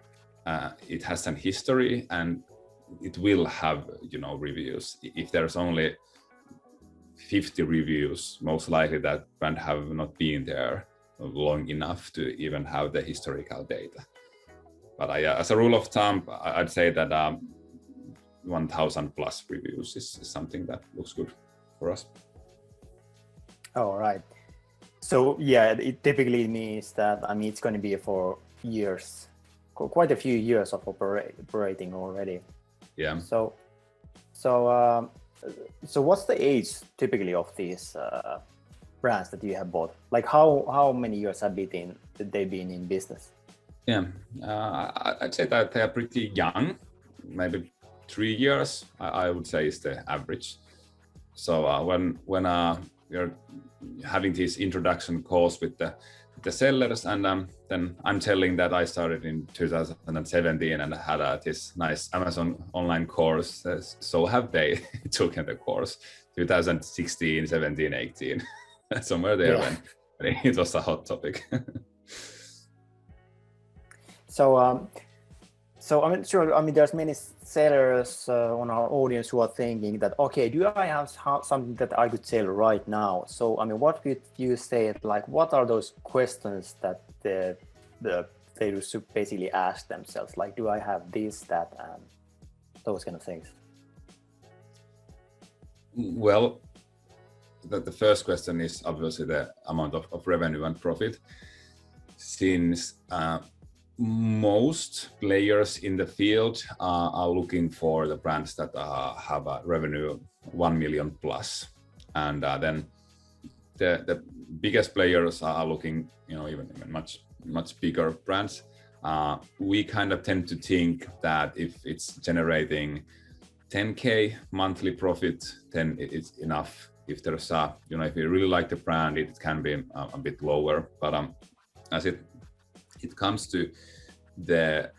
it has an history, and it will have reviews. If there's only 50 reviews, most likely that brand have not been there long enough to even have the historical data. But as a rule of thumb, I'd say that 1,000 plus reviews is something that looks good for us. All right. So yeah, it typically means that it's going to be for years, quite a few years of operating already. Yeah. So what's the age typically of these brands that you have bought? Like how many years have they been in business? Yeah, I'd say that they are pretty young, maybe 3 years. I would say is the average. So when we're having these introduction calls with the sellers, and then I'm telling that I started in 2017 and had this nice Amazon online course. So have they taken the course 2016, 17, 18, somewhere there when it was a hot topic. So there's many sellers on our audience who are thinking that, okay, do I have something that I could sell right now? So what would you say, like, what are those questions that they should basically ask themselves? Like, do I have this, that, and those kind of things? Well, the first question is obviously the amount of revenue and profit, since most players in the field are looking for the brands that have a revenue 1 million plus, and then the biggest players are looking, even much bigger brands. We kind of tend to think that if it's generating 10K monthly profit, then it's enough. If there's if you really like the brand, it can be a bit lower. But as it comes to the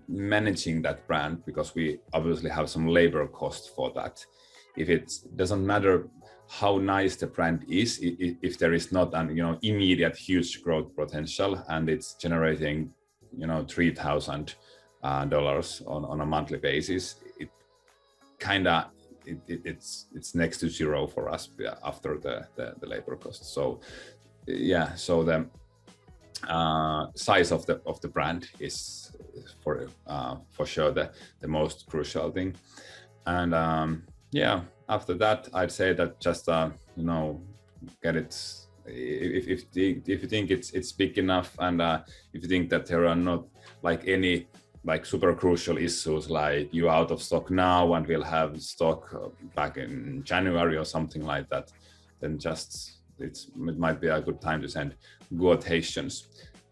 managing that brand, because we obviously have some labor cost for that. If it doesn't matter how nice the brand is, if there is not an immediate huge growth potential, and it's generating $3,000 on a monthly basis, it kind of it's next to zero for us after the labor cost. So yeah, so the size of the brand is for sure the most crucial thing. And after that, I'd say that just you know, get it. If you think it's big enough, and if you think that there are not like any like super crucial issues, like you out of stock now and we'll have stock back in January or something like that, then just it might be a good time to send quotations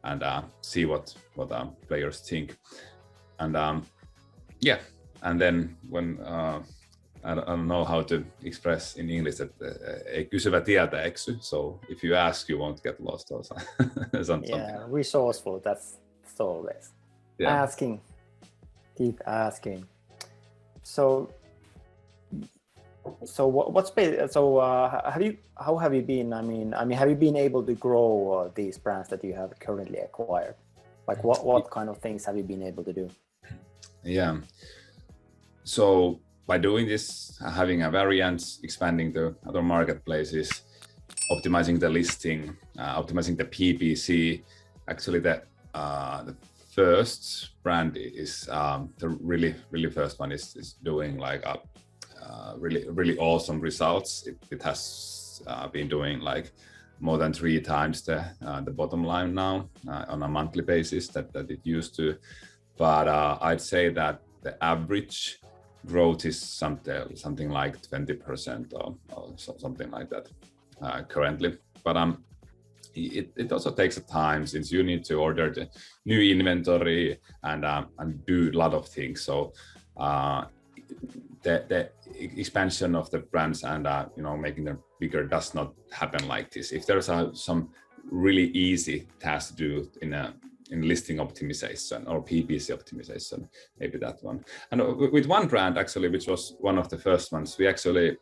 and see what players think. And yeah, and then when I don't know how to express in English that ei kysyvä tietä eksy. So if you ask, you won't get lost or something. Yeah, resourceful. That's always asking, keep asking. So how have you been? I mean, have you been able to grow these brands that you have currently acquired? Like what kind of things have you been able to do? Yeah. So by doing this, having a variant, expanding to other marketplaces, optimizing the listing, optimizing the PPC. Actually, the first brand is the really first one is doing like a really awesome results. It has been doing like more than 3 times the bottom line now on a monthly basis that it used to. But I'd say that the average growth is something like 20% or something like that currently. But it also takes a time, since you need to order the new inventory and do a lot of things. So the expansion of the brands and you know, making them bigger does not happen like this. If there's some really easy task to do in listing optimization or PPC optimization, maybe that one. And with one brand actually, which was one of the first ones, we actually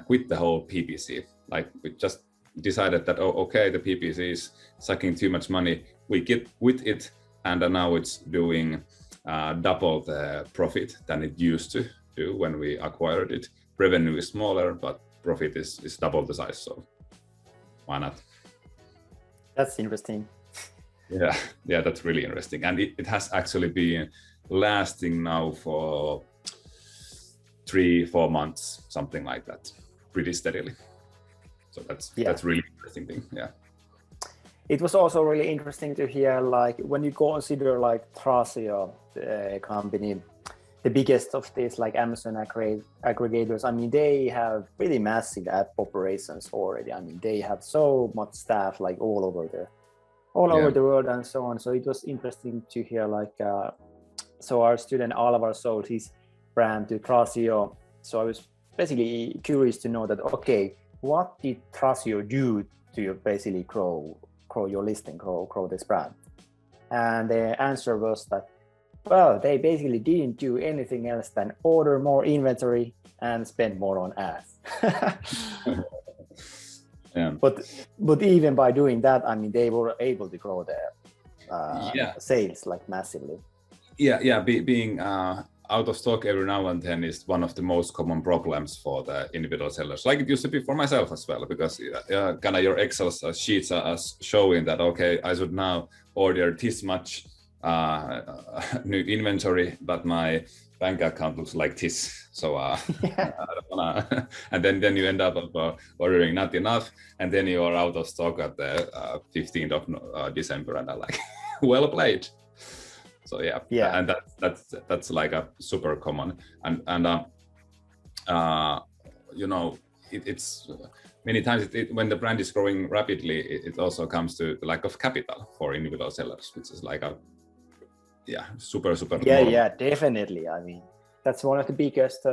quit the whole PPC. Like we just decided that, oh, okay, the PPC is sucking too much money. We get with it, and now it's doing double the profit than it used to do when we acquired it. Revenue is smaller, but profit is double the size. So why not? That's interesting. Yeah, that's really interesting. And it has actually been lasting now for 3-4 months, something like that, pretty steadily. So that's really interesting thing. Yeah. It was also really interesting to hear, like, when you consider like Thrasio, the company, the biggest of these like Amazon aggregators. I mean, they have pretty massive app operations already. I mean, they have so much staff like all over the world and so on. So it was interesting to hear, like, so our student Alvar sold his brand to Thrasio. So I was basically curious to know that, okay, what did Thrasio do to basically grow your listing, grow this brand? And the answer was that, well, they basically didn't do anything else than order more inventory and spend more on ads. Yeah. But even by doing that, I mean, they were able to grow their sales like massively. Being out of stock every now and then is one of the most common problems for the individual sellers. Like it used to be for myself as well, because kind of your Excel sheets are showing that, okay, I should now order this much new inventory, but my bank account looks like this. So I don't wanna. And then you end up ordering not enough, and then you are out of stock at the 15th of December, and I'm like, well played. So and that's like a super common, and you know, it's many times when the brand is growing rapidly, it also comes to the lack of capital for individual sellers, which is like a super normal. Yeah, definitely. I mean, that's one of the biggest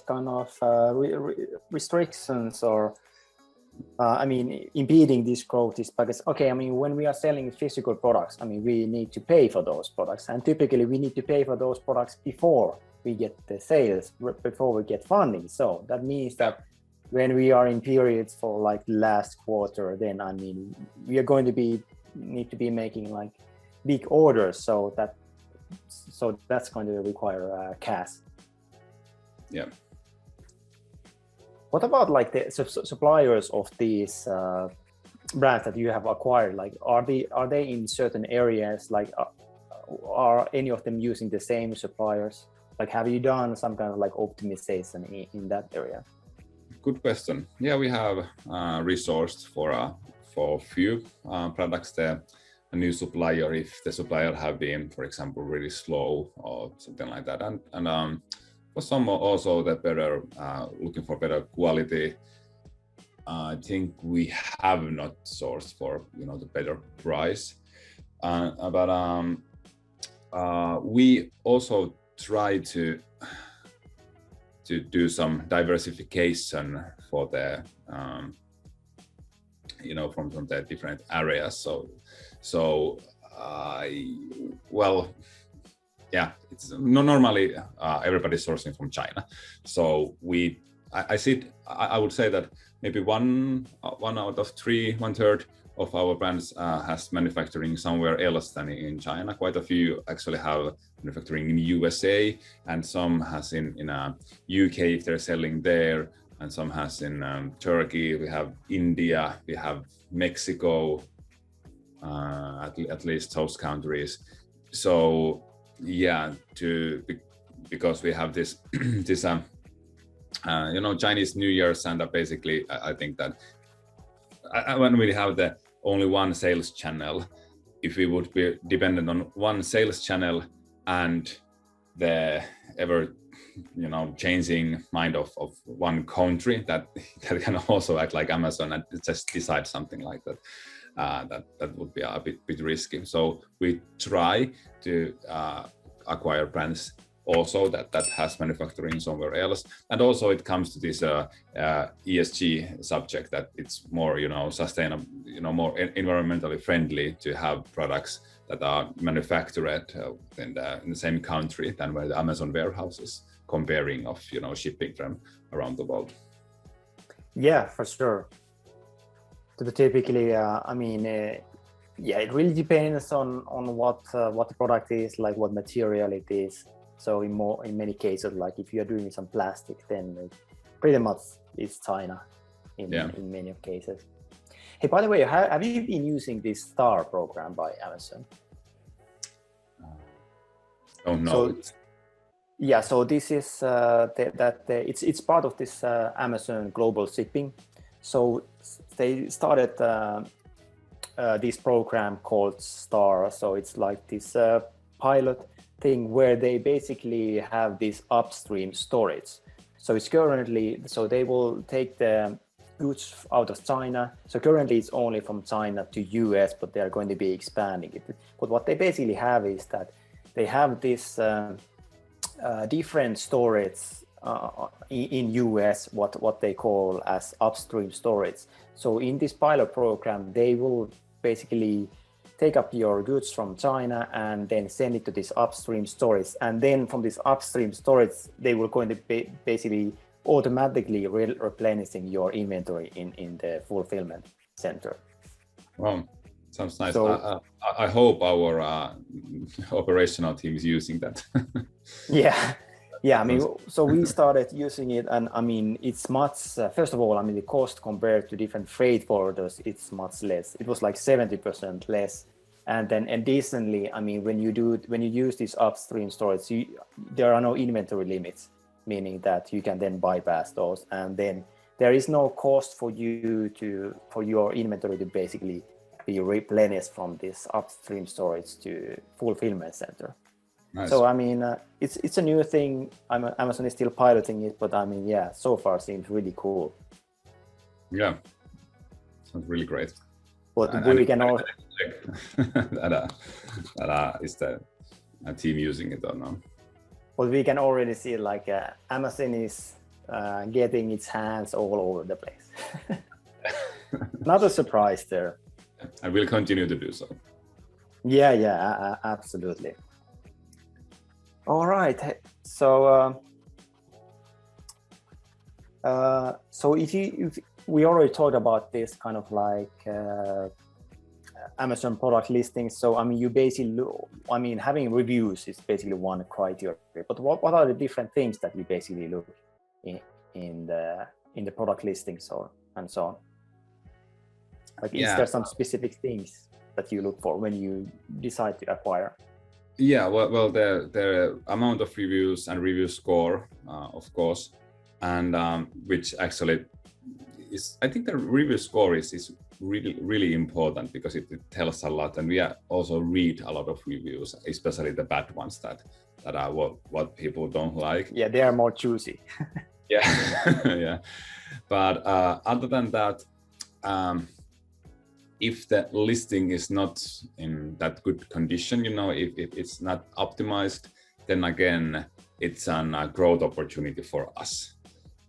kind of restrictions, or I mean, impeding this growth is because, okay, I mean, when we are selling physical products, I mean, we need to pay for those products, and typically we need to pay for those products before we get the sales, before we get funding. So that means that when we are in periods for like last quarter, then I mean, we are going to need to be making like big orders, so that's going to require cash. Yeah. What about like the suppliers of these brands that you have acquired? Like, are they in certain areas? Like, are any of them using the same suppliers? Like, have you done some kind of like optimization in that area? Good question. Yeah, we have resourced for few products there. A new supplier, if the supplier have been, for example, really slow or something like that, and for some also the better looking for better quality. I think we have not sourced for the better price, but we also try to do some diversification for the from the different areas. So well, yeah, it's normally everybody's sourcing from China. So I would say that maybe one out of three, 1/3 of our brands has manufacturing somewhere else than in China. Quite a few actually have manufacturing in USA, and some has in UK if they're selling there, and some has in Turkey. We have India, we have Mexico, at least those countries. So yeah, because we have this this Chinese New Year's, and basically I think that when we have the only one sales channel, if we would be dependent on one sales channel and the ever changing mind of one country that can also act like Amazon and just decide something like that, that would be a bit risky. So we try to acquire brands also that has manufacturing somewhere else, and also it comes to this ESG subject, that it's more sustainable, more environmentally friendly to have products that are manufactured in the same country than where the Amazon warehouses, comparing of shipping from around the world. Yeah, for sure. So typically, yeah, it really depends on what the product is, like what material it is. So in many cases, like if you are doing some plastic, then pretty much it's China in many cases. Hey, by the way, have you been using this STAR program by Amazon? Oh no. So, yeah, so this is it's part of this Amazon global shipping. So they started this program called STAR. So it's like this pilot thing where they basically have this upstream storage. So it's currently, so they will take the goods out of China. So currently it's only from China to US, but they are going to be expanding it. But what they basically have is that they have this different storage in US, what they call as upstream storage. So in this pilot program, they will basically take up your goods from China and then send it to this upstream storage. And then from this upstream storage, they will going to basically automatically replenishing your inventory in the fulfillment center. Wow, sounds nice. So, I hope our operational team is using that. Yeah. Yeah, so we started using it, and it's much, first of all, the cost compared to different freight forwarders, it's much less. It was like 70% less. And then additionally, when you use this upstream storage, there are no inventory limits, meaning that you can then bypass those. And then there is no cost for your inventory to basically be replenished from this upstream storage to fulfillment center. Nice. So it's a new thing. Amazon is still piloting it, but yeah, so far seems really cool. Yeah, sounds really great. But we can also that is the team using it or not? But we can already see like Amazon is getting its hands all over the place. Not a surprise there. I will continue to do so. Yeah, absolutely. All right, so if we already talked about this kind of like Amazon product listings. So you basically, having reviews is basically one criteria. But what are the different things that you basically look in the product listings and so on? Like, is there some specific things that you look for when you decide to acquire? Yeah, well, the amount of reviews and review score, of course, and which actually is, I think the review score is really important because it tells a lot, and we also read a lot of reviews, especially the bad ones that are what people don't like. Yeah, they are more choosy. Yeah, yeah. But other than that, if the listing is not in that good condition, if it's not optimized, then again, it's a growth opportunity for us.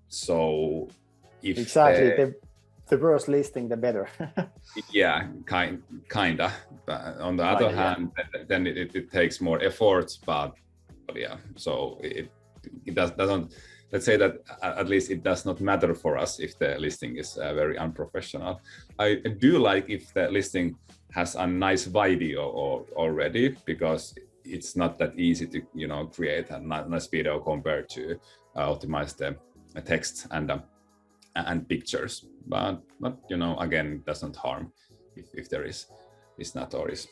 So if exactly, the worse listing, the better. Yeah, kinda. But on the other hand, then it takes more effort, but yeah. So it doesn't. Let's say that at least it does not matter for us if the listing is very unprofessional. I do like if the listing has a nice video already, because it's not that easy to create a nice video compared to optimize the text and pictures. But again, it doesn't harm if there is not or is.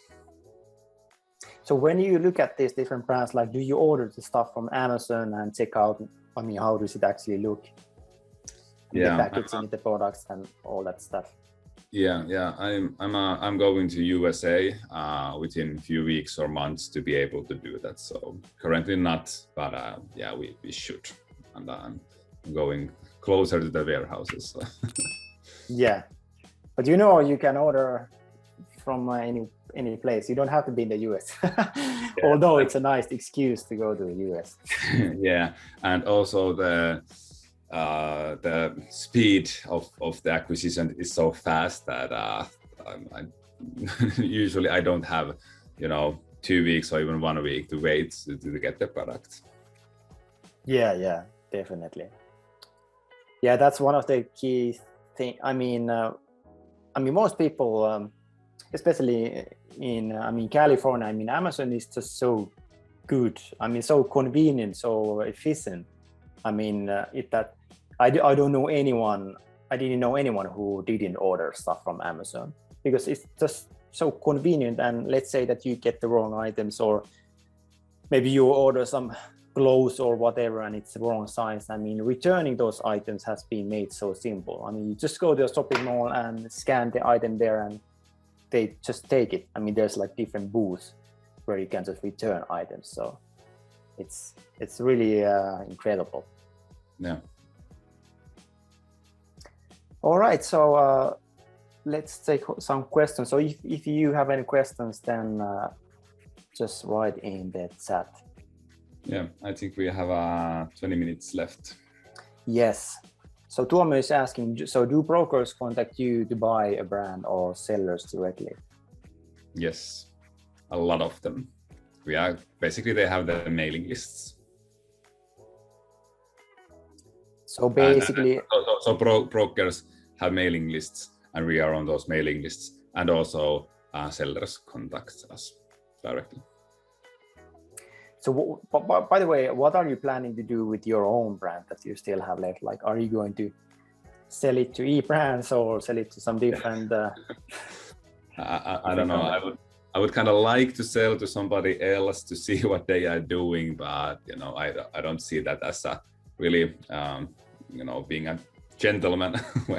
So when you look at these different brands, like, do you order the stuff from Amazon and check out, I mean, how does it actually look? Yeah, the packaging, the products, and all that stuff. Yeah. I'm going to USA within a few weeks or months to be able to do that. So currently not, but yeah, we should. And I'm going closer to the warehouses. So. Yeah, but you can order from any place. You don't have to be in the US. Yeah. Although it's a nice excuse to go to the US. Yeah, and also the speed of the acquisition is so fast that usually I don't have 2 weeks or even 1 week to wait to get the product. Yeah, definitely. Yeah, that's one of the key things. I mean, most people, especially in California, Amazon is just so good. So convenient, so efficient. I don't know anyone. I didn't know anyone who didn't order stuff from Amazon, because it's just so convenient. And let's say that you get the wrong items, or maybe you order some clothes or whatever and it's the wrong size. Returning those items has been made so simple. You just go to a shopping mall and scan the item there and they just take it. There's like different booths where you can just return items. So it's really incredible. Yeah. All right, so let's take some questions. So if you have any questions, then just write in the chat. Yeah, I think we have 20 minutes left. Yes. So Tuomo is asking, so do brokers contact you to buy a brand or sellers directly? Yes, a lot of them. Basically they have the mailing lists. So basically, brokers have mailing lists, and we are on those mailing lists, and also sellers contact us directly. So, by the way, what are you planning to do with your own brand that you still have left? Like, are you going to sell it to eBrands or sell it to some different? I don't know. I would kind of like to sell to somebody else to see what they are doing, but I don't see that as a really being a gentleman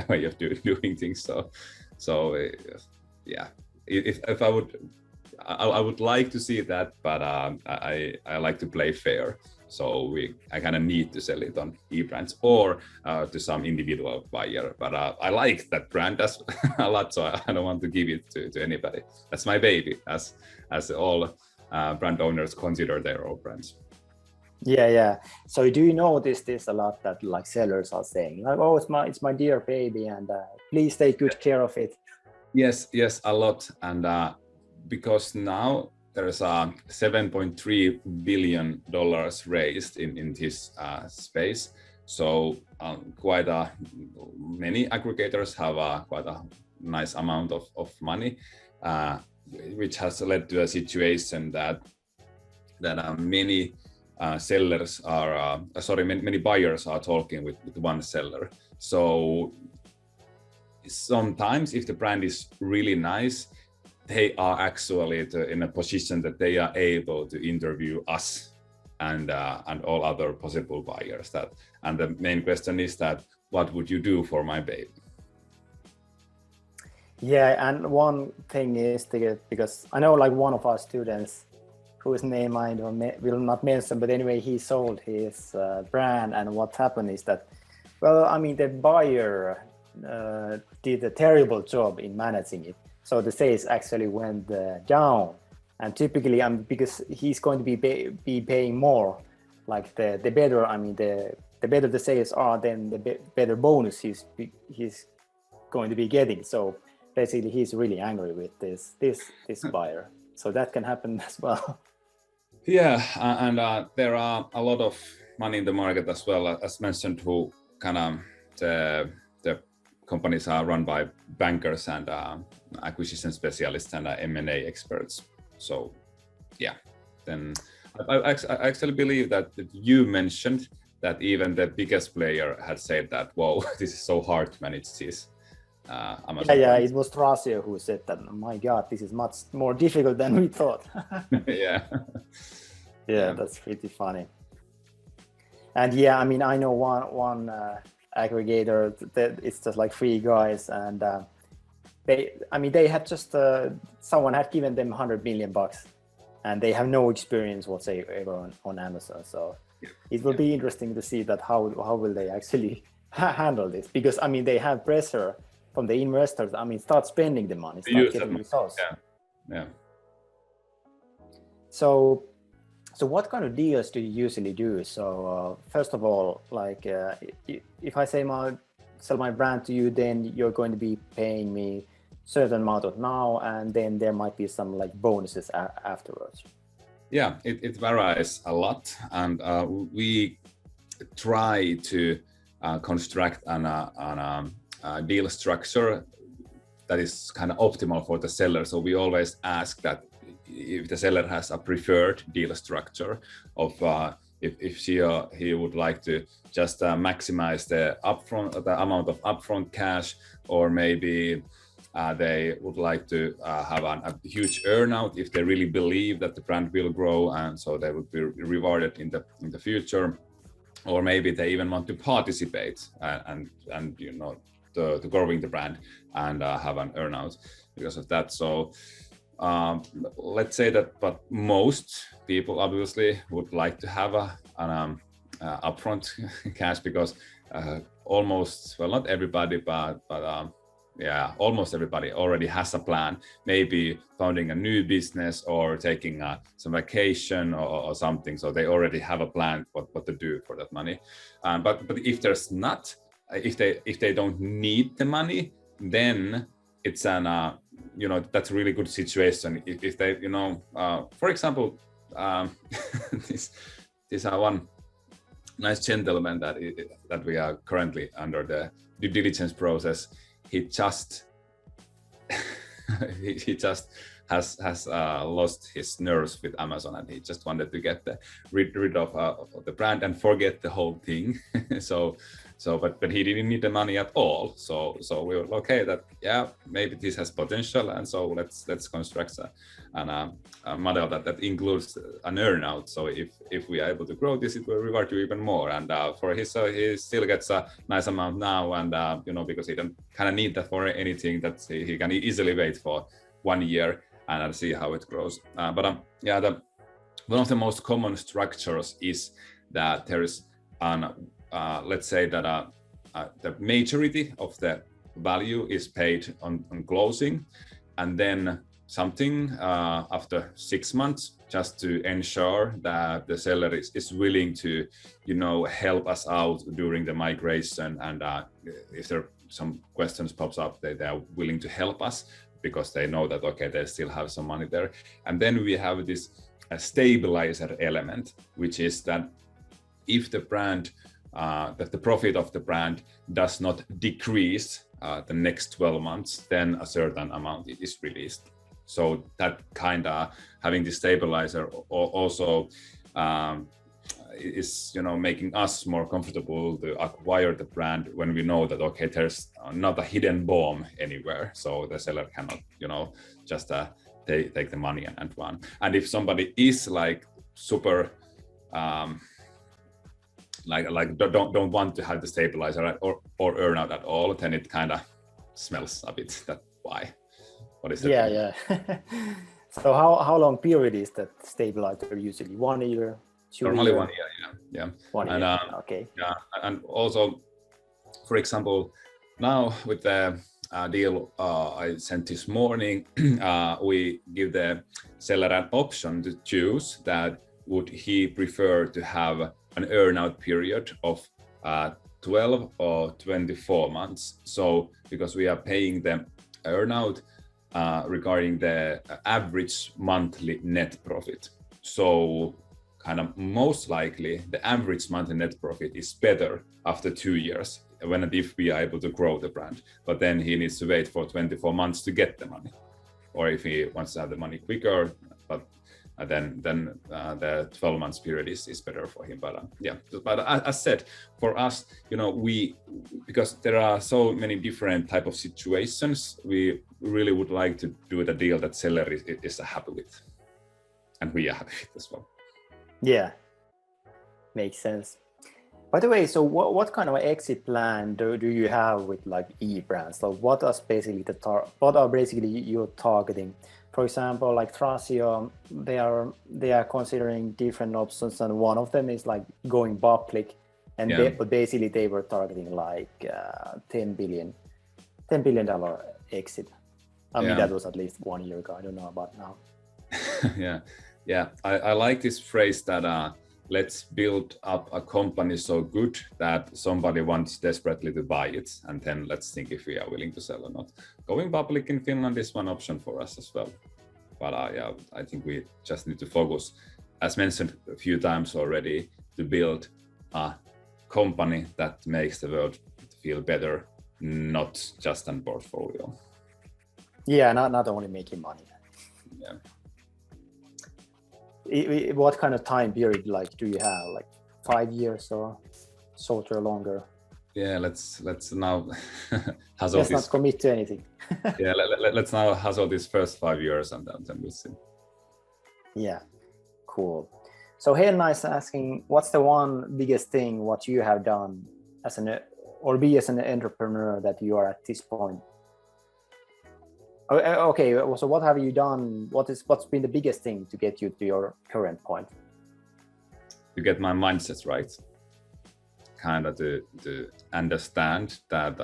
way of doing things. So yeah, if I would like to see that, but I like to play fair. So I kind of need to sell it on eBrands or to some individual buyer. But I like that brand a lot, so I don't want to give it to anybody. That's my baby, as all brand owners consider their own brands. Yeah. So do you notice this a lot, that like sellers are saying like, oh, it's my dear baby, and please take good care of it? Yes, a lot. And because now there's a $7.3 billion raised in this space. So quite many aggregators have quite a nice amount of money, which has led to a situation that many sellers are, many buyers are talking with one seller. So sometimes if the brand is really nice, they are actually in a position that they are able to interview us and all other possible buyers. And the main question is that, what would you do for my baby? Yeah, and one thing is because I know like one of our students, whose name I will not mention, but anyway, he sold his brand, and what happened is that, well, I mean, the buyer did a terrible job in managing it, so the sales actually went down. And typically, because he's going to be paying more, like the better, I mean, the better the sales are, then the better bonus he's going to be getting. So basically, he's really angry with this buyer. So that can happen as well. Yeah, and there are a lot of money in the market as well, as mentioned, who kind of the companies are run by bankers and acquisition specialists and M&A experts. So yeah, then I actually believe that you mentioned that even the biggest player had said that, whoa, this is so hard to manage this. Yeah, it was Tracio who said that, oh my God, this is much more difficult than we thought. Yeah, that's pretty funny. And yeah, I mean, I know one aggregator that it's just like 3 guys, and they had just someone had given them $100 million, and they have no experience whatsoever on Amazon. So it will be interesting to see that how will they actually handle this, because I mean they have pressure from the investors. I mean, start spending the money, start getting results. Yeah. So what kind of deals do you usually do? So first of all, like if I sell my brand to you, then you're going to be paying me certain amount of now, and then there might be some like bonuses afterwards. Yeah, it varies a lot, and we try to construct a deal structure that is kind of optimal for the seller. So we always ask that if the seller has a preferred deal structure of if she or he would like to just maximize the amount of upfront cash, or maybe they would like to have a huge earnout if they really believe that the brand will grow, and so they would be rewarded in the future, or maybe they even want to participate and to growing the brand and have an earnout because of that. So let's say that, but most people obviously would like to have an upfront cash, because almost, well, not everybody, but yeah, almost everybody already has a plan, maybe founding a new business or taking some vacation or something. So they already have a plan what to do for that money. But if there's not, if they don't need the money, then it's an that's a really good situation. If they, for example, this one nice gentleman that we are currently under the due diligence process. He just has lost his nerves with Amazon, and he just wanted to get rid of the brand and forget the whole thing. But he didn't need the money at all. So we were okay that, yeah, maybe this has potential, and so let's construct a model that includes an earnout. So if we are able to grow this, it will reward you even more. And for he still gets a nice amount now, and because he don't kind of need that for anything, that he can easily wait for 1 year and see how it grows. One of the most common structures is that there is let's say that the majority of the value is paid on closing, and then something after 6 months, just to ensure that the seller is willing to, help us out during the migration, and if there some questions pops up, they are willing to help us because they know that, okay, they still have some money there. And then we have this stabilizer element, which is that if the brand that the profit of the brand does not decrease the next 12 months, then a certain amount is released. So that kind of having the stabilizer also is making us more comfortable to acquire the brand when we know that okay, there's not a hidden bomb anywhere, so the seller cannot just take the money and run. And if somebody is like super like don't want to have the stabilizer or earn out at all, then it kind of smells a bit that why. What is that? Yeah. So how long period is that stabilizer usually? 1 year, 2 years? Only 1 year, yeah. 1 year, okay. Yeah, and also, for example, now with the deal I sent this morning, we give the seller an option to choose that would he prefer to have an earnout period of 12 or 24 months. So because we are paying them earnout regarding the average monthly net profit. So kind of most likely the average monthly net profit is better after 2 years when and if we are able to grow the brand. But then he needs to wait for 24 months to get the money. Or if he wants to have the money quicker, but then the 12 months period is better for him. But but as said, for us, because there are so many different type of situations, we really would like to do the deal that seller is happy with, and we are happy with as well. Yeah, makes sense. By the way, so what kind of exit plan do you have with like e-brands? So what are basically you're targeting? For example, like Thrasio, they are considering different options, and one of them is like going public, and but basically they were targeting like $10 billion exit. I mean, that was at least 1 year ago. I don't know about now. Yeah. I like this phrase that let's build up a company so good that somebody wants desperately to buy it, and then let's think if we are willing to sell or not. Going public in Finland is one option for us as well. But I think we just need to focus, as mentioned a few times already, to build a company that makes the world feel better, not just a portfolio. Yeah, not only making money. Yeah. What kind of time period do you have? Like 5 years or shorter, longer? Yeah, let's now hustle. Let's not commit to anything. Yeah, let's now hustle these first 5 years and then we'll see. Yeah, cool. So Henna is asking, what's the one biggest thing what you have done as an entrepreneur that you are at this point? Okay, so what have you done? What's been the biggest thing to get you to your current point? To get my mindset right, kind of to understand that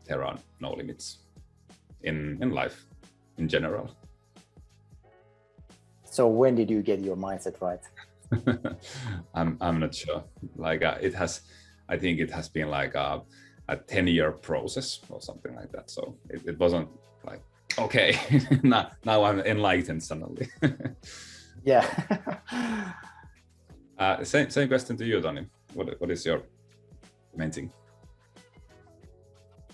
there are no limits in life in general. So when did you get your mindset right? I'm not sure. Like I think it has been like a 10-year process or something like that. So it wasn't like, okay, now I'm enlightened suddenly. Yeah. Same question to you, Toni. What is your main thing?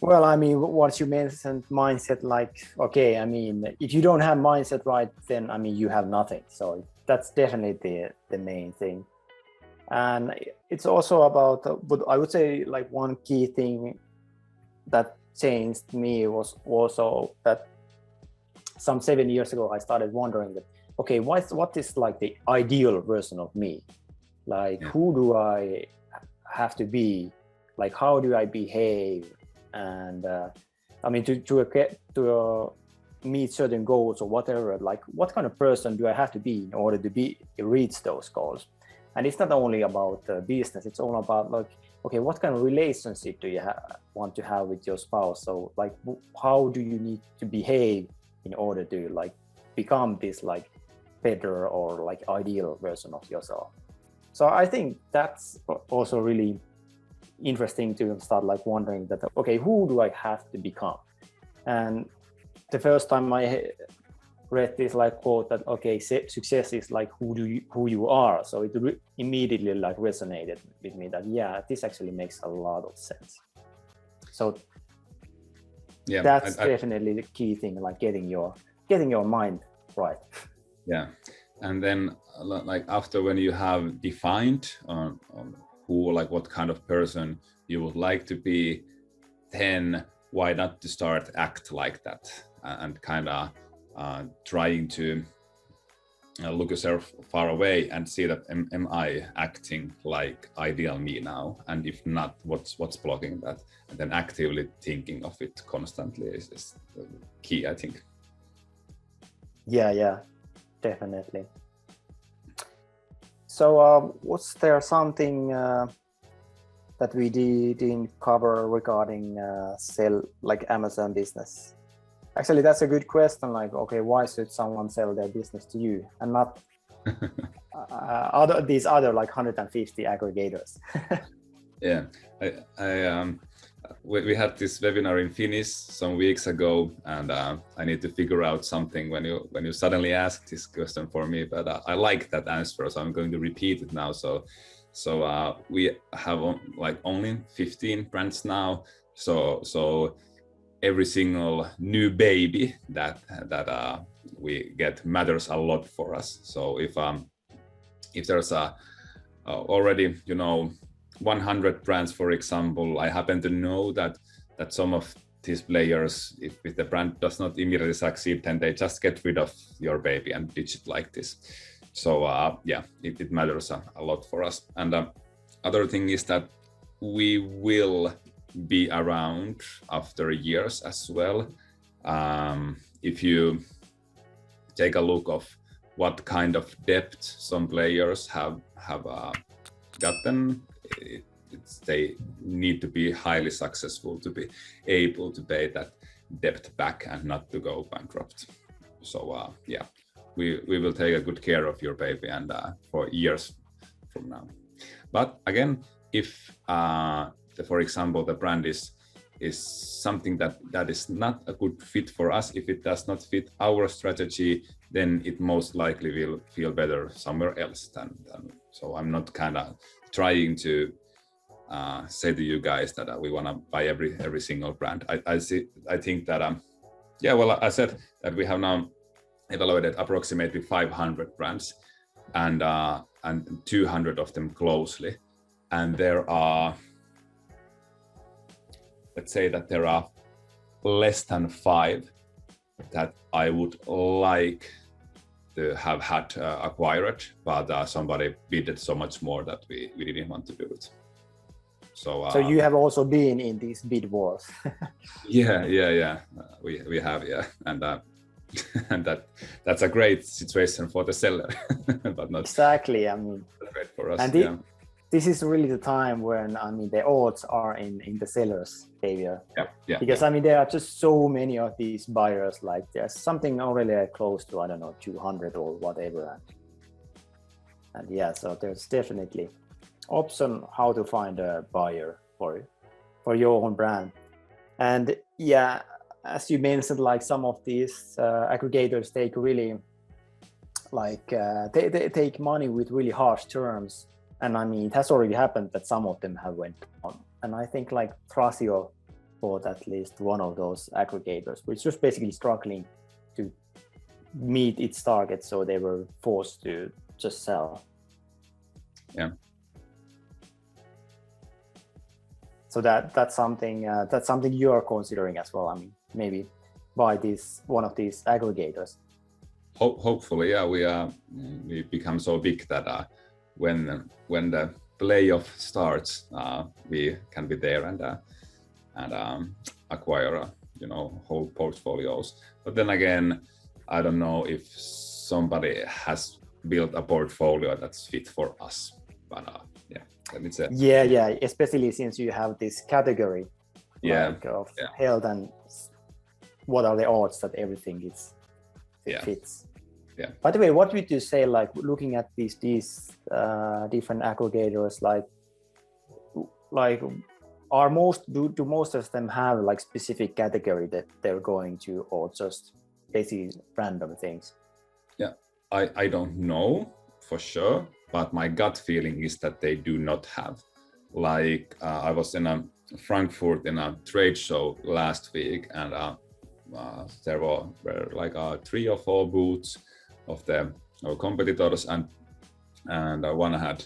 Well, I mean, once you mentioned mindset, like, okay, I mean, if you don't have mindset right, then, I mean, you have nothing. So that's definitely the main thing. And it's also about, but I would say like one key thing that changed me was also that some 7 years ago, I started wondering that, okay, what is like the ideal version of me? Like, who do I have to be? Like, how do I behave? And I mean, to meet certain goals or whatever, like what kind of person do I have to be in order to reach those goals? And it's not only about business, it's all about like, okay, what kind of relationship do you want to have with your spouse? So like, how do you need to behave in order to like become this like better or like ideal version of yourself? So I think that's also really interesting to start like wondering that, okay, who do I have to become? And the first time I read this like quote that, okay, success is like who you are. So it immediately like resonated with me that, yeah, this actually makes a lot of sense. So yeah, that's definitely the key thing, like getting your mind right. Yeah. and then like after when you have defined who, like what kind of person you would like to be, then why not to start act like that, and kind of trying to look yourself far away and see that am I acting like ideal me now, and if not, what's blocking that, and then actively thinking of it constantly is key, I think. Yeah, definitely. So was there something that we didn't cover regarding like Amazon business? Actually, that's a good question. Like, okay, why should someone sell their business to you and not these other like 150 aggregators? Yeah, we had this webinar in Finnish some weeks ago, and I need to figure out something when you suddenly ask this question for me. But I like that answer, so I'm going to repeat it now. So we have like only 15 brands now. So every single new baby that we get matters a lot for us. So if there's already 100 brands, for example, I happen to know that some of these players, if the brand does not immediately succeed, then they just get rid of your baby and ditch it like this. So yeah, it matters a lot for us. And other thing is that we will be around after years as well. If you take a look of what kind of debt some players have gotten, they need to be highly successful to be able to pay that debt back and not to go bankrupt. So yeah, we will take a good care of your baby and for years from now. But again, if for example the brand is something that is not a good fit for us, if it does not fit our strategy, then it most likely will feel better somewhere else than so I'm not kind of trying to say to you guys that we want to buy every single brand. I think that yeah, well, I said that we have now evaluated approximately 500 brands and 200 of them closely, and there are, let's say that there are less than 5 that I would like to have had acquired, but somebody bid it so much more that we didn't want to do it. So you have also been in these bid wars. yeah, we have, yeah, and and that's a great situation for the seller, but not exactly. I mean, great for us. And this is really the time when the odds are in the seller's favor. Yeah. Because there are just so many of these buyers. Like there's something already close to 200 or whatever, and yeah, so there's definitely option how to find a buyer for your own brand. And yeah, as you mentioned, like some of these aggregators take really like they take money with really harsh terms. And it has already happened that some of them have went on. And I think like Thrasio bought at least one of those aggregators, which was basically struggling to meet its target, so they were forced to just sell. Yeah. So that's something you are considering as well. Maybe buy one of these aggregators. Hopefully, yeah. We become so big that when the playoff starts, we can be there and acquire whole portfolios. But then again, I don't know if somebody has built a portfolio that's fit for us. But yeah, let me say. Yeah, especially since you have this category of health, and what are the odds that everything fits. Yeah. By the way, what would you say, like looking at these different aggregators, like do most of them have like specific category that they're going to, or just basically random things? Yeah, I don't know for sure, but my gut feeling is that they do not have. Like I was in Frankfurt in a trade show last week, and there were like 3 or 4 booths of the our competitors, and one had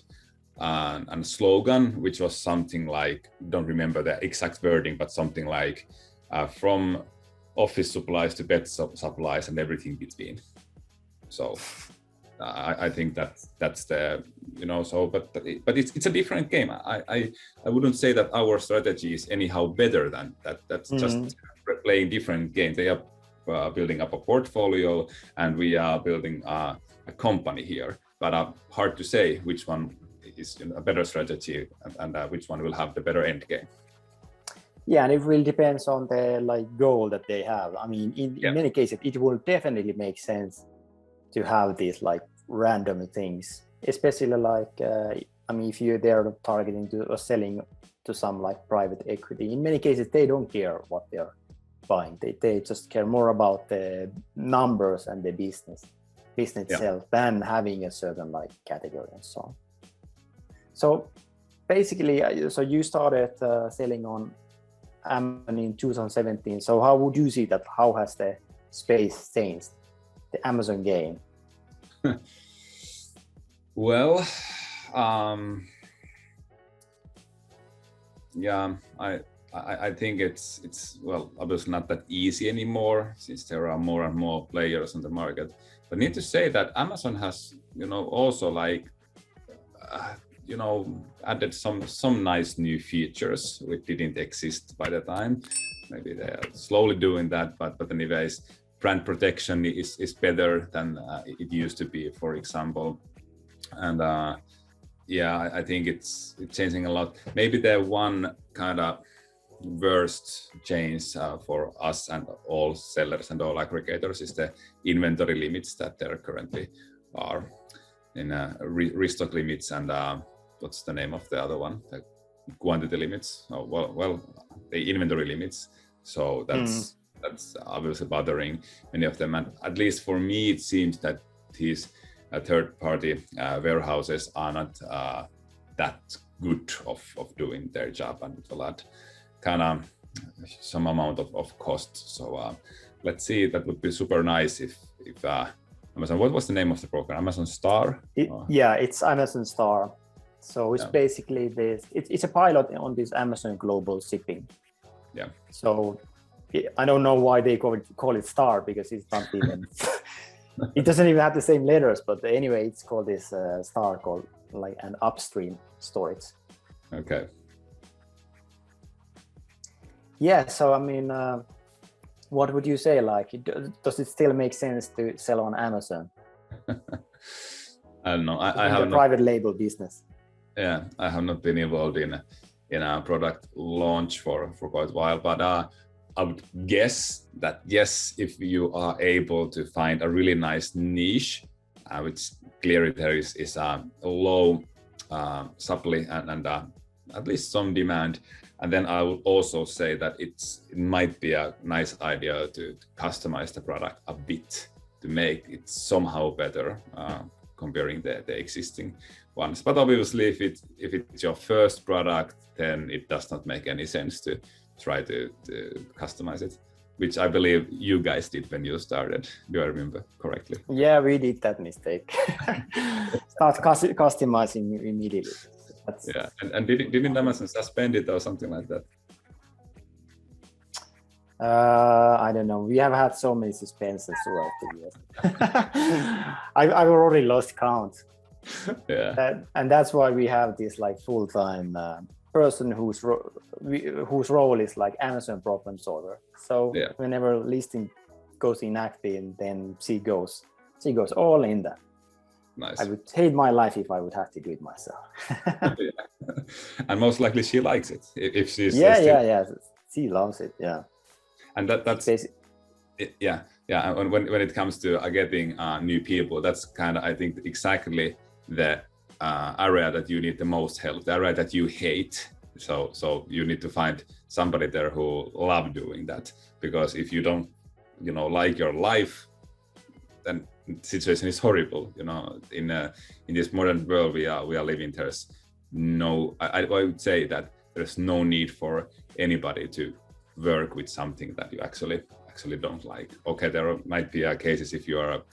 a slogan which was something like, don't remember the exact wording, but something like from office supplies to pet supplies and everything between. So I think that's the, so, but it's a different game. I wouldn't say that our strategy is anyhow better than that. That's just playing different games. They are building up a portfolio, and we are building a company here, but hard to say which one is a better strategy, and which one will have the better end game. Yeah, and it really depends on the goal that they have. I mean, in many cases, it will definitely make sense to have these random things, especially if they're targeting to or selling to some private equity. In many cases, they don't care what they're buying. They just care more about the numbers and the business itself than having a certain category and so on. So basically, so you started selling on Amazon in 2017. So how would you see that? How has the space changed, the Amazon game? Well, I think it's well, obviously not that easy anymore, since there are more and more players on the market. But I need to say that Amazon has, also added some nice new features which didn't exist by the time. Maybe they are slowly doing that, but anyways, brand protection is better than it used to be, for example. And I think it's changing a lot. Maybe the one kind of worst change for us and all sellers and all aggregators is the inventory limits that there currently are in restock limits, and what's the name of the other one? The quantity limits. Oh, well, the inventory limits. So that's obviously bothering many of them. And at least for me, it seems that these third-party warehouses are not that good of doing their job, and it's a lot kind of some amount of cost. So let's see. That would be super nice if Amazon. What was the name of the program? Amazon Star? Yeah, it's Amazon Star. So it's basically this. It's a pilot on this Amazon Global Shipping. Yeah. So I don't know why they call it Star, because it's not even. It doesn't even have the same letters. But anyway, it's called this Star, called an upstream storage. Okay. Yeah. So I mean, what would you say? Does it still make sense to sell on Amazon? I don't know. I have a private label business. Yeah, I have not been involved in a product launch for quite a while, but I would guess that yes, if you are able to find a really nice niche, which clearly there is a low supply and at least some demand, and then I would also say that it might be a nice idea to customize the product a bit to make it somehow better, comparing the existing ones. But obviously, if it's your first product, then it does not make any sense to try to customize it, which I believe you guys did when you started. Do I remember correctly? Yeah, we did that mistake. Start customizing immediately. Yeah, and didn't Amazon suspend it or something like that? I don't know. We have had so many suspensions throughout the years. I've already lost count. Yeah. And that's why we have this full-time person whose role is Amazon problem solver. So whenever listing goes inactive, then she goes all in that. Nice. I would hate my life if I would have to do it myself. And most likely she likes it if she's yeah. She loves it. Yeah. And that's yeah. And when it comes to getting new people, that's kind of, I think, exactly the area that you need the most help, the area that you hate. So you need to find somebody there who love doing that, because if you don't, like your life, then the situation is horrible. In this modern world we are living, there's no, I would say that there's no need for anybody to work with something that you actually don't like. Okay, there might be cases if you are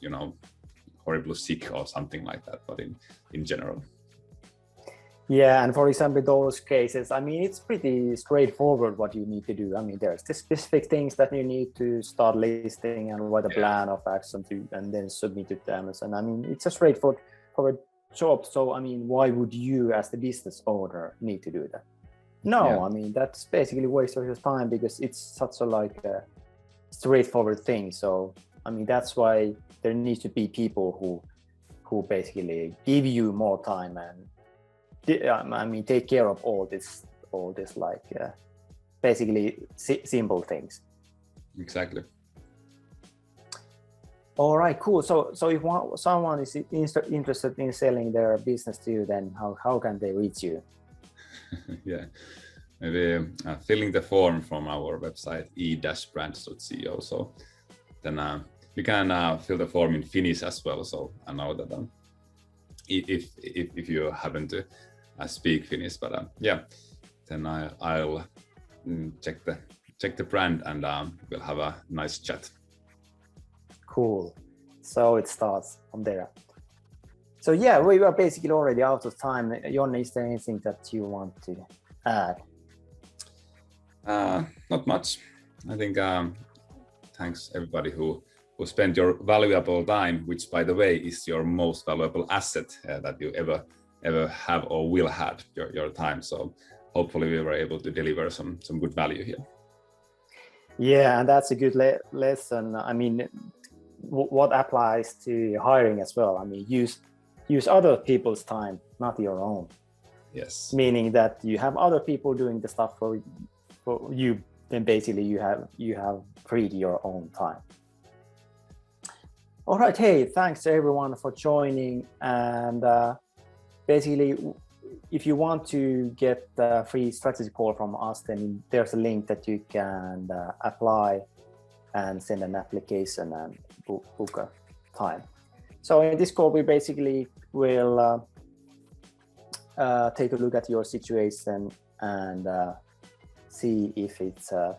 horribly sick or something like that, but in general. Yeah, and for example, those cases, I mean, it's pretty straightforward what you need to do. I mean, there's the specific things that you need to start listing and what a plan of action to, and then submit it to Amazon. I mean, it's a straightforward job. So, I mean, why would you as the business owner need to do that? No, I mean, that's basically a waste of your time because it's such a straightforward thing. So, I mean, that's why there needs to be people who basically give you more time and I mean, take care of all this basically simple things. Exactly. All right, cool. So if someone is interested in selling their business to you, then how can they reach you? Yeah, maybe filling the form from our website e-brands.co. So then you can fill the form in Finnish as well. So I know that if you happen to speak Finnish, but then I'll check the brand and we'll have a nice chat. Cool. So it starts from there. So yeah, we are basically already out of time. Jonni, is there anything that you want to add? Not much. I think thanks everybody who spent your valuable time, which by the way is your most valuable asset that you ever have or will have, your time. So hopefully we were able to deliver some good value here. Yeah, and that's a good lesson. I mean, what applies to hiring as well. I mean, use other people's time, not your own. Yes. Meaning that you have other people doing the stuff for you, then basically you have freed your own time. All right, hey, thanks to everyone for joining. And basically, if you want to get a free strategy call from us, then there's a link that you can apply and send an application and book a time. So in this call, we basically will take a look at your situation and see if it's a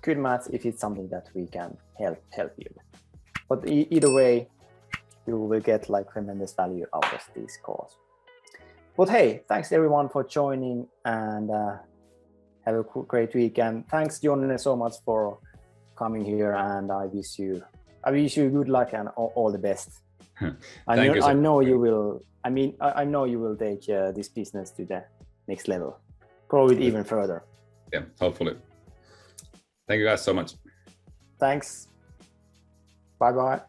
good match, if it's something that we can help you with. But either way, you will get tremendous value out of these calls. But hey, thanks everyone for joining and have a great week. And thanks, Jonni, so much for coming here. And I wish you good luck and all the best. I know you will. I mean, I know you will take this business to the next level, grow it even further. Yeah, hopefully. Thank you guys so much. Thanks. Bye-bye.